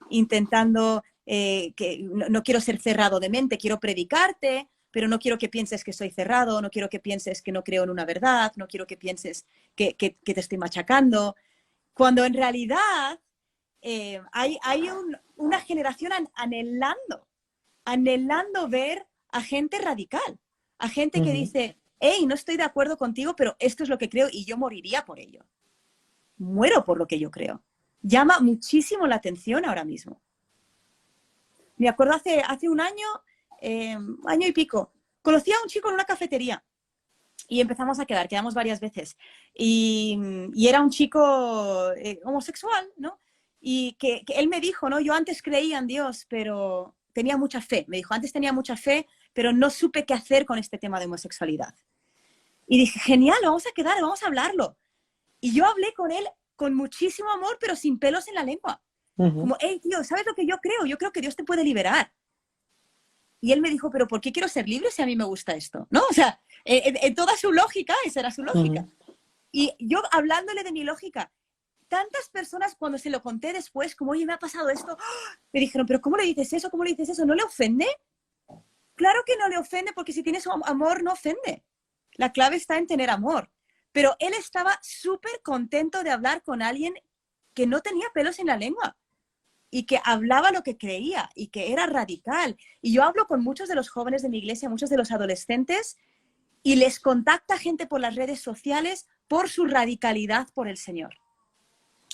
intentando que no quiero ser cerrado de mente, quiero predicarte, pero no quiero que pienses que soy cerrado, no quiero que pienses que no creo en una verdad, no quiero que pienses que te estoy machacando, cuando en realidad hay una generación anhelando ver a gente radical, a gente que Ujú. dice, hey, no estoy de acuerdo contigo, pero esto es lo que creo y yo moriría por ello. Muero por lo que yo creo. Llama muchísimo la atención ahora mismo. Me acuerdo hace un año y pico, conocí a un chico en una cafetería y empezamos a quedamos varias veces. Y era un chico homosexual, ¿no? Y que él me dijo, ¿no? Yo antes creía en Dios, pero tenía mucha fe. Me dijo, antes tenía mucha fe, pero no supe qué hacer con este tema de homosexualidad. Y dije, genial, vamos a quedar, vamos a hablarlo. Y yo hablé con él con muchísimo amor, pero sin pelos en la lengua. Ujú. Como, hey, tío, ¿sabes lo que yo creo? Yo creo que Dios te puede liberar. Y él me dijo, pero ¿por qué quiero ser libre si a mí me gusta esto? ¿No? O sea, en toda su lógica, esa era su lógica. Ujú. Y yo hablándole de mi lógica, tantas personas cuando se lo conté después, como, oye, me ha pasado esto, me dijeron, pero ¿cómo le dices eso? ¿Cómo le dices eso? ¿No le ofende? Claro que no le ofende, porque si tienes amor, no ofende. La clave está en tener amor. Pero él estaba súper contento de hablar con alguien que no tenía pelos en la lengua y que hablaba lo que creía y que era radical. Y yo hablo con muchos de los jóvenes de mi iglesia, muchos de los adolescentes, y les contacta gente por las redes sociales por su radicalidad por el Señor.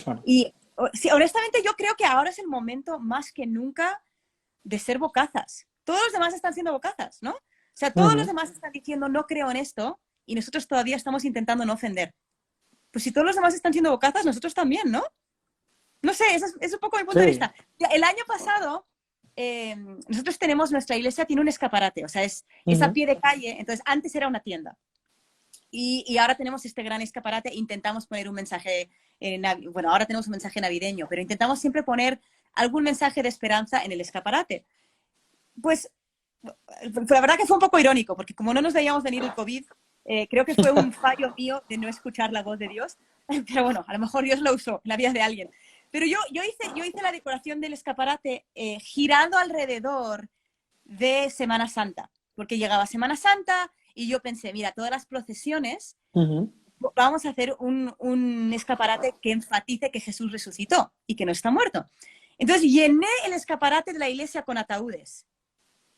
Claro. Y sí, honestamente yo creo que ahora es el momento más que nunca de ser bocazas. Todos los demás están siendo bocazas, ¿no? O sea, todos los Ujú. demás están diciendo no creo en esto y nosotros todavía estamos intentando no ofender. Pues si todos los demás están siendo bocazas, nosotros también, ¿no? No sé, es un poco mi punto de Sí. vista. El año pasado, nosotros tenemos, nuestra iglesia tiene un escaparate, o sea, es a Ujú. pie de calle, entonces antes era una tienda. Y ahora tenemos este gran escaparate, intentamos poner un mensaje, bueno, ahora tenemos un mensaje navideño, pero intentamos siempre poner algún mensaje de esperanza en el escaparate. Pues la verdad que fue un poco irónico, porque como no nos veíamos venir el COVID, creo que fue un fallo mío de no escuchar la voz de Dios, pero bueno, a lo mejor Dios lo usó en la vida de alguien. Pero yo hice la decoración del escaparate girando alrededor de Semana Santa, porque llegaba Semana Santa y yo pensé, mira, todas las procesiones, Ujú. vamos a hacer un escaparate que enfatice que Jesús resucitó y que no está muerto. Entonces llené el escaparate de la iglesia con ataúdes.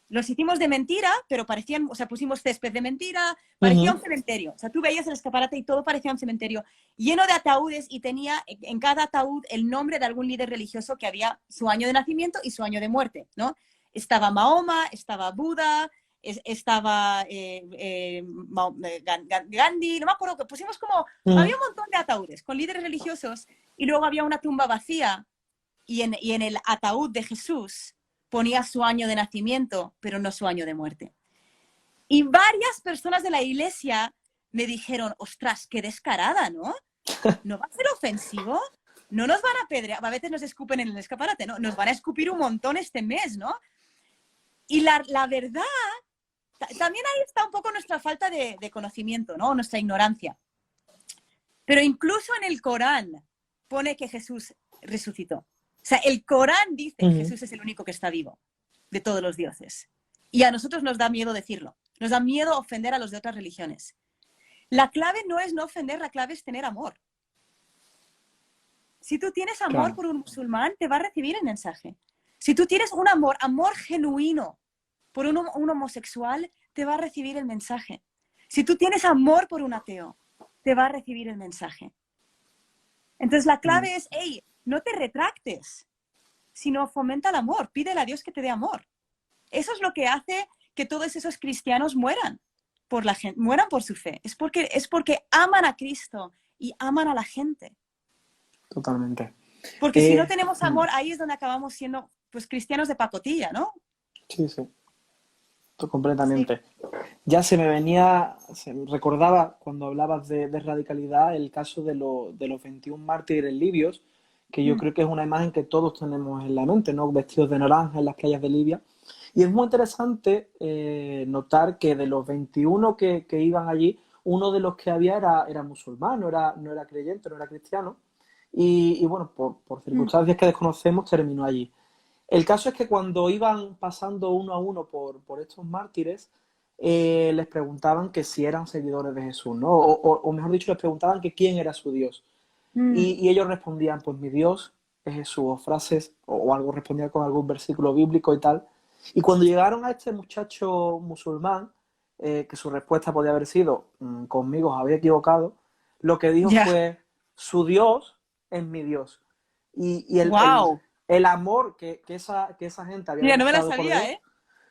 Los hicimos de mentira, pero parecían, o sea, pusimos césped de mentira, parecía Ujú. un cementerio. O sea, tú veías el escaparate y todo parecía un cementerio lleno de ataúdes y tenía en cada ataúd el nombre de algún líder religioso que había su año de nacimiento y su año de muerte, ¿no? Estaba Mahoma, estaba Buda, estaba Gandhi, no me acuerdo, que pusimos como, había Ujú. un montón de ataúdes con líderes religiosos y luego había una tumba vacía y en el ataúd de Jesús ponía su año de nacimiento, pero no su año de muerte. Y varias personas de la iglesia me dijeron, ostras, qué descarada, ¿no? ¿No va a ser ofensivo? No nos van a apedrear, a veces nos escupen en el escaparate, ¿no? Nos van a escupir un montón este mes, ¿no? Y la verdad, también ahí está un poco nuestra falta de conocimiento, ¿no? Nuestra ignorancia. Pero incluso en el Corán pone que Jesús resucitó. O sea, el Corán dice Ujú. Jesús es el único que está vivo de todos los dioses. Y a nosotros nos da miedo decirlo. Nos da miedo ofender a los de otras religiones. La clave no es no ofender, la clave es tener amor. Si tú tienes amor Claro. por un musulmán, te va a recibir el mensaje. Si tú tienes un amor genuino por un homosexual, te va a recibir el mensaje. Si tú tienes amor por un ateo, te va a recibir el mensaje. Entonces la Mm. clave es, hey, no te retractes, sino fomenta el amor, pídele a Dios que te dé amor. Eso es lo que hace que todos esos cristianos mueran por la gente, mueran por su fe. Es porque aman a Cristo y aman a la gente. Totalmente. Porque si no tenemos amor, ahí es donde acabamos siendo pues cristianos de pacotilla, ¿no? Sí, sí, Sí. completamente. Ya se me recordaba cuando hablabas de radicalidad el caso de los 21 mártires libios, que yo Mm. creo que es una imagen que todos tenemos en la mente, ¿no? Vestidos de naranja en las playas de Libia. Y es muy interesante notar que de los 21 que iban allí, uno de los que había era musulmán, no era creyente, no era cristiano. Y bueno, por Mm. circunstancias que desconocemos, terminó allí. El caso es que cuando iban pasando uno a uno por estos mártires, les preguntaban que si eran seguidores de Jesús, ¿no? O mejor dicho, les preguntaban que quién era su Dios. Mm. Y ellos respondían, pues mi Dios es Jesús, o frases, o algo respondían con algún versículo bíblico y tal. Y cuando llegaron a este muchacho musulmán, que su respuesta podía haber sido, conmigo os había equivocado, lo que dijo Ya. fue, su Dios es mi Dios. Y Wow. el amor que esa gente había Mira, no me la demostrado por sabía, Dios, ¿eh?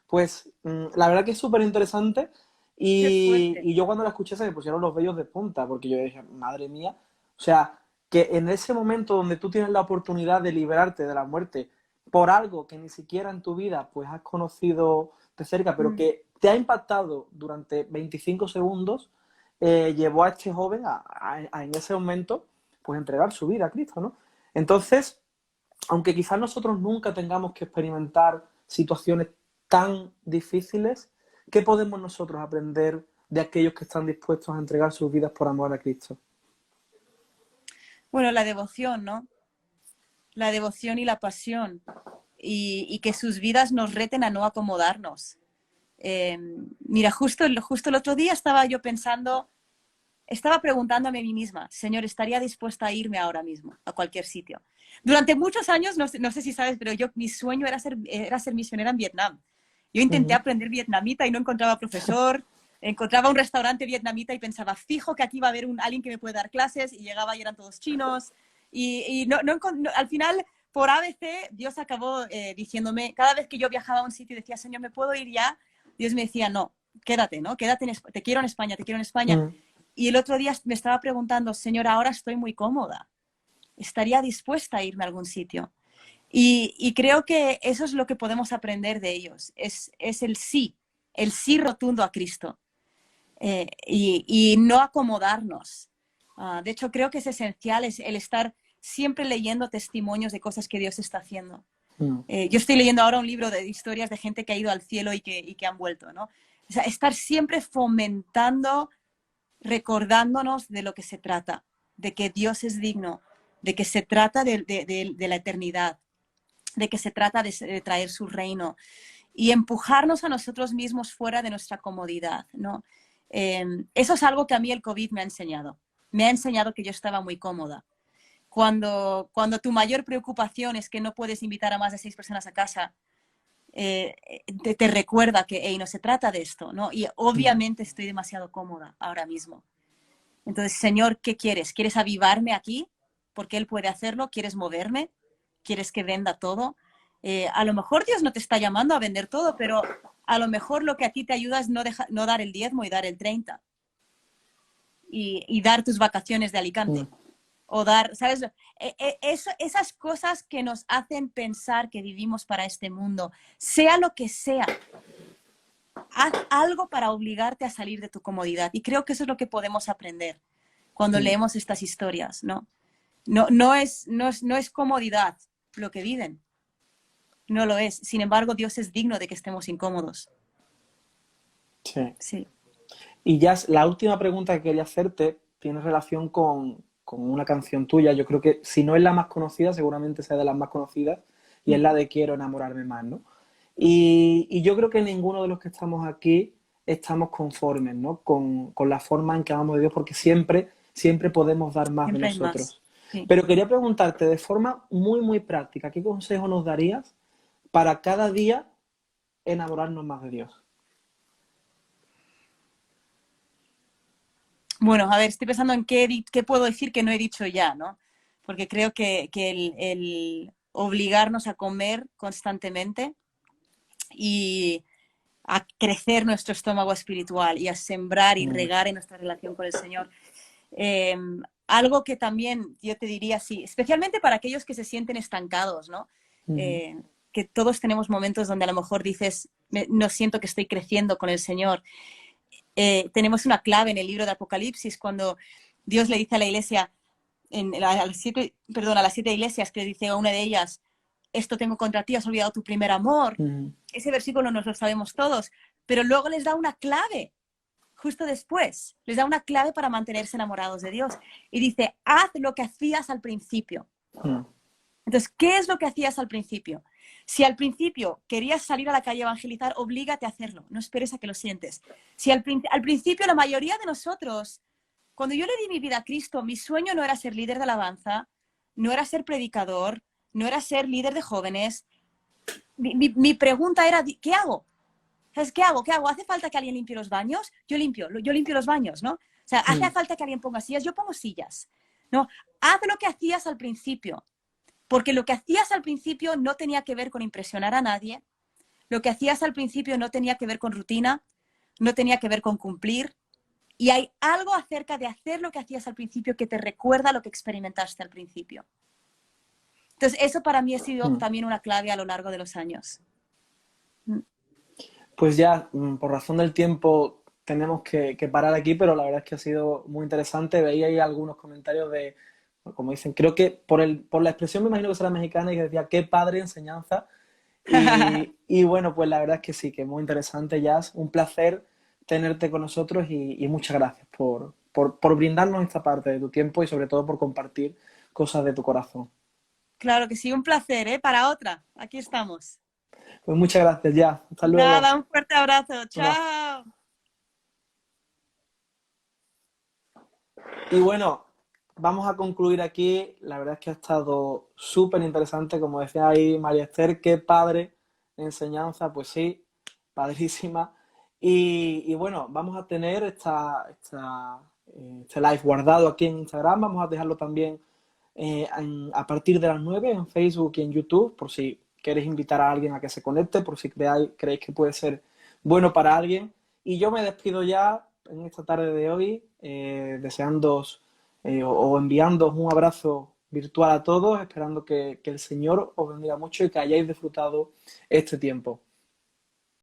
pues la verdad que es súper interesante. Qué fuerte. Y yo cuando la escuché se me pusieron los vellos de punta, porque yo dije, madre mía, o sea, que en ese momento donde tú tienes la oportunidad de liberarte de la muerte por algo que ni siquiera en tu vida pues has conocido de cerca, pero Mm. que te ha impactado durante 25 segundos, llevó a este joven en ese momento pues entregar su vida a Cristo, ¿no? Entonces, aunque quizás nosotros nunca tengamos que experimentar situaciones tan difíciles, ¿qué podemos nosotros aprender de aquellos que están dispuestos a entregar sus vidas por amor a Cristo? Bueno, la devoción, ¿no? La devoción y la pasión. Y que sus vidas nos reten a no acomodarnos. Mira, justo el otro día estaba yo pensando, estaba preguntándome a mí misma, Señor, ¿estaría dispuesta a irme ahora mismo a cualquier sitio? Durante muchos años, no sé si sabes, pero mi sueño era ser misionera en Vietnam. Yo Uh intenté -huh. aprender vietnamita y no encontraba profesor, encontraba un restaurante vietnamita y pensaba, fijo que aquí va a haber alguien que me puede dar clases, y llegaba y eran todos chinos. Y al final, por ABC, Dios acabó diciéndome, cada vez que yo viajaba a un sitio y decía, Señor, ¿me puedo ir ya? Dios me decía, no, quédate, ¿no? Quédate te quiero en España, te quiero en Uh España. -huh. Y el otro día me estaba preguntando, Señor, ahora estoy muy cómoda. ¿Estaría dispuesta a irme a algún sitio? Y creo que eso es lo que podemos aprender de ellos. Es el sí rotundo a Cristo. Y no acomodarnos. De hecho, creo que es esencial el estar siempre leyendo testimonios de cosas que Dios está haciendo. Uh -huh. Yo estoy leyendo ahora un libro de historias de gente que ha ido al cielo y que han vuelto, ¿no? O sea, estar siempre fomentando, recordándonos de lo que se trata, de que Dios es digno, de que se trata de la eternidad, de que se trata de traer su reino y empujarnos a nosotros mismos fuera de nuestra comodidad, ¿no? Eso es algo que a mí el COVID me ha enseñado. Me ha enseñado que yo estaba muy cómoda. Cuando tu mayor preocupación es que no puedes invitar a más de 6 personas a casa, te recuerda que hey, no se trata de esto, ¿no? Y obviamente estoy demasiado cómoda ahora mismo. Entonces, Señor, ¿qué quieres? ¿Quieres avivarme aquí? Porque Él puede hacerlo. ¿Quieres moverme? ¿Quieres que venda todo? A lo mejor Dios no te está llamando a vender todo, pero a lo mejor lo que a ti te ayuda es no dar el 10 y dar el 30 y dar tus vacaciones de Uh -huh. Alicante. O dar, ¿sabes? Esas cosas que nos hacen pensar que vivimos para este mundo, sea lo que sea, haz algo para obligarte a salir de tu comodidad. Y creo que eso es lo que podemos aprender cuando leemos estas historias, ¿no? No es comodidad lo que viven, no lo es. Sin embargo, Dios es digno de que estemos incómodos. Sí. Sí. Y ya la última pregunta que quería hacerte tiene relación con una canción tuya. Yo creo que si no es la más conocida, seguramente sea de las más conocidas, y es la de Quiero enamorarme más, ¿no? Y yo creo que ninguno de los que estamos aquí estamos conformes, ¿no? Con la forma en que amamos a Dios, porque siempre podemos dar más de Siempre hay más. nosotros. Sí. Pero quería preguntarte de forma muy práctica, ¿qué consejo nos darías para cada día enamorarnos más de Dios? Bueno, a ver, estoy pensando en qué puedo decir que no he dicho ya, ¿no? Porque creo que el obligarnos a comer constantemente y a crecer nuestro estómago espiritual y a sembrar y regar en nuestra relación con el Señor, algo que también yo te diría, sí, especialmente para aquellos que se sienten estancados, ¿no? Ujú. Que todos tenemos momentos donde a lo mejor dices, no siento que estoy creciendo con el Señor. Tenemos una clave en el libro de Apocalipsis cuando Dios le dice a la iglesia, a las 7 iglesias, que le dice a una de ellas, esto tengo contra ti, has olvidado tu primer amor. Ujú. Ese versículo nos lo sabemos todos, pero luego les da una clave justo después, les da una clave para mantenerse enamorados de Dios. Y dice, haz lo que hacías al principio. Ujú. Entonces, ¿qué es lo que hacías al principio? Si al principio querías salir a la calle a evangelizar, oblígate a hacerlo, no esperes a que lo sientes. Si al principio la mayoría de nosotros, cuando yo le di mi vida a Cristo, mi sueño no era ser líder de alabanza, no era ser predicador, no era ser líder de jóvenes. Mi pregunta era, ¿qué hago? ¿Sabes qué hago? ¿Qué hago? ¿Hace falta que alguien limpie los baños? Yo limpio los baños, ¿no? O sea, ¿hace Ujú. falta que alguien ponga sillas? Yo pongo sillas. No, haz lo que hacías al principio, porque lo que hacías al principio no tenía que ver con impresionar a nadie, lo que hacías al principio no tenía que ver con rutina, no tenía que ver con cumplir, y hay algo acerca de hacer lo que hacías al principio que te recuerda lo que experimentaste al principio. Entonces, eso para mí ha sido Ujú. también una clave a lo largo de los años. Pues ya, por razón del tiempo, tenemos que parar aquí, pero la verdad es que ha sido muy interesante. Veía ahí algunos comentarios de, como dicen, creo que por la expresión me imagino que será mexicana y que decía, qué padre enseñanza. Y bueno, pues la verdad es que sí, que muy interesante, Jazz. Un placer tenerte con nosotros y muchas gracias por brindarnos esta parte de tu tiempo y sobre todo por compartir cosas de tu corazón. Claro que sí, un placer, ¿eh? Para otra, aquí estamos. Pues muchas gracias, Jazz. Hasta luego. Nada, un fuerte abrazo. Un abrazo. Chao. Y bueno, vamos a concluir aquí. La verdad es que ha estado súper interesante, como decía ahí María Esther, qué padre enseñanza, pues sí, padrísima. Y bueno, vamos a tener este live guardado aquí en Instagram, vamos a dejarlo también a partir de las 9 en Facebook y en YouTube, por si queréis invitar a alguien a que se conecte, por si creéis que puede ser bueno para alguien. Y yo me despido ya en esta tarde de hoy, deseándoos o enviándoos un abrazo virtual a todos, esperando que el Señor os bendiga mucho y que hayáis disfrutado este tiempo.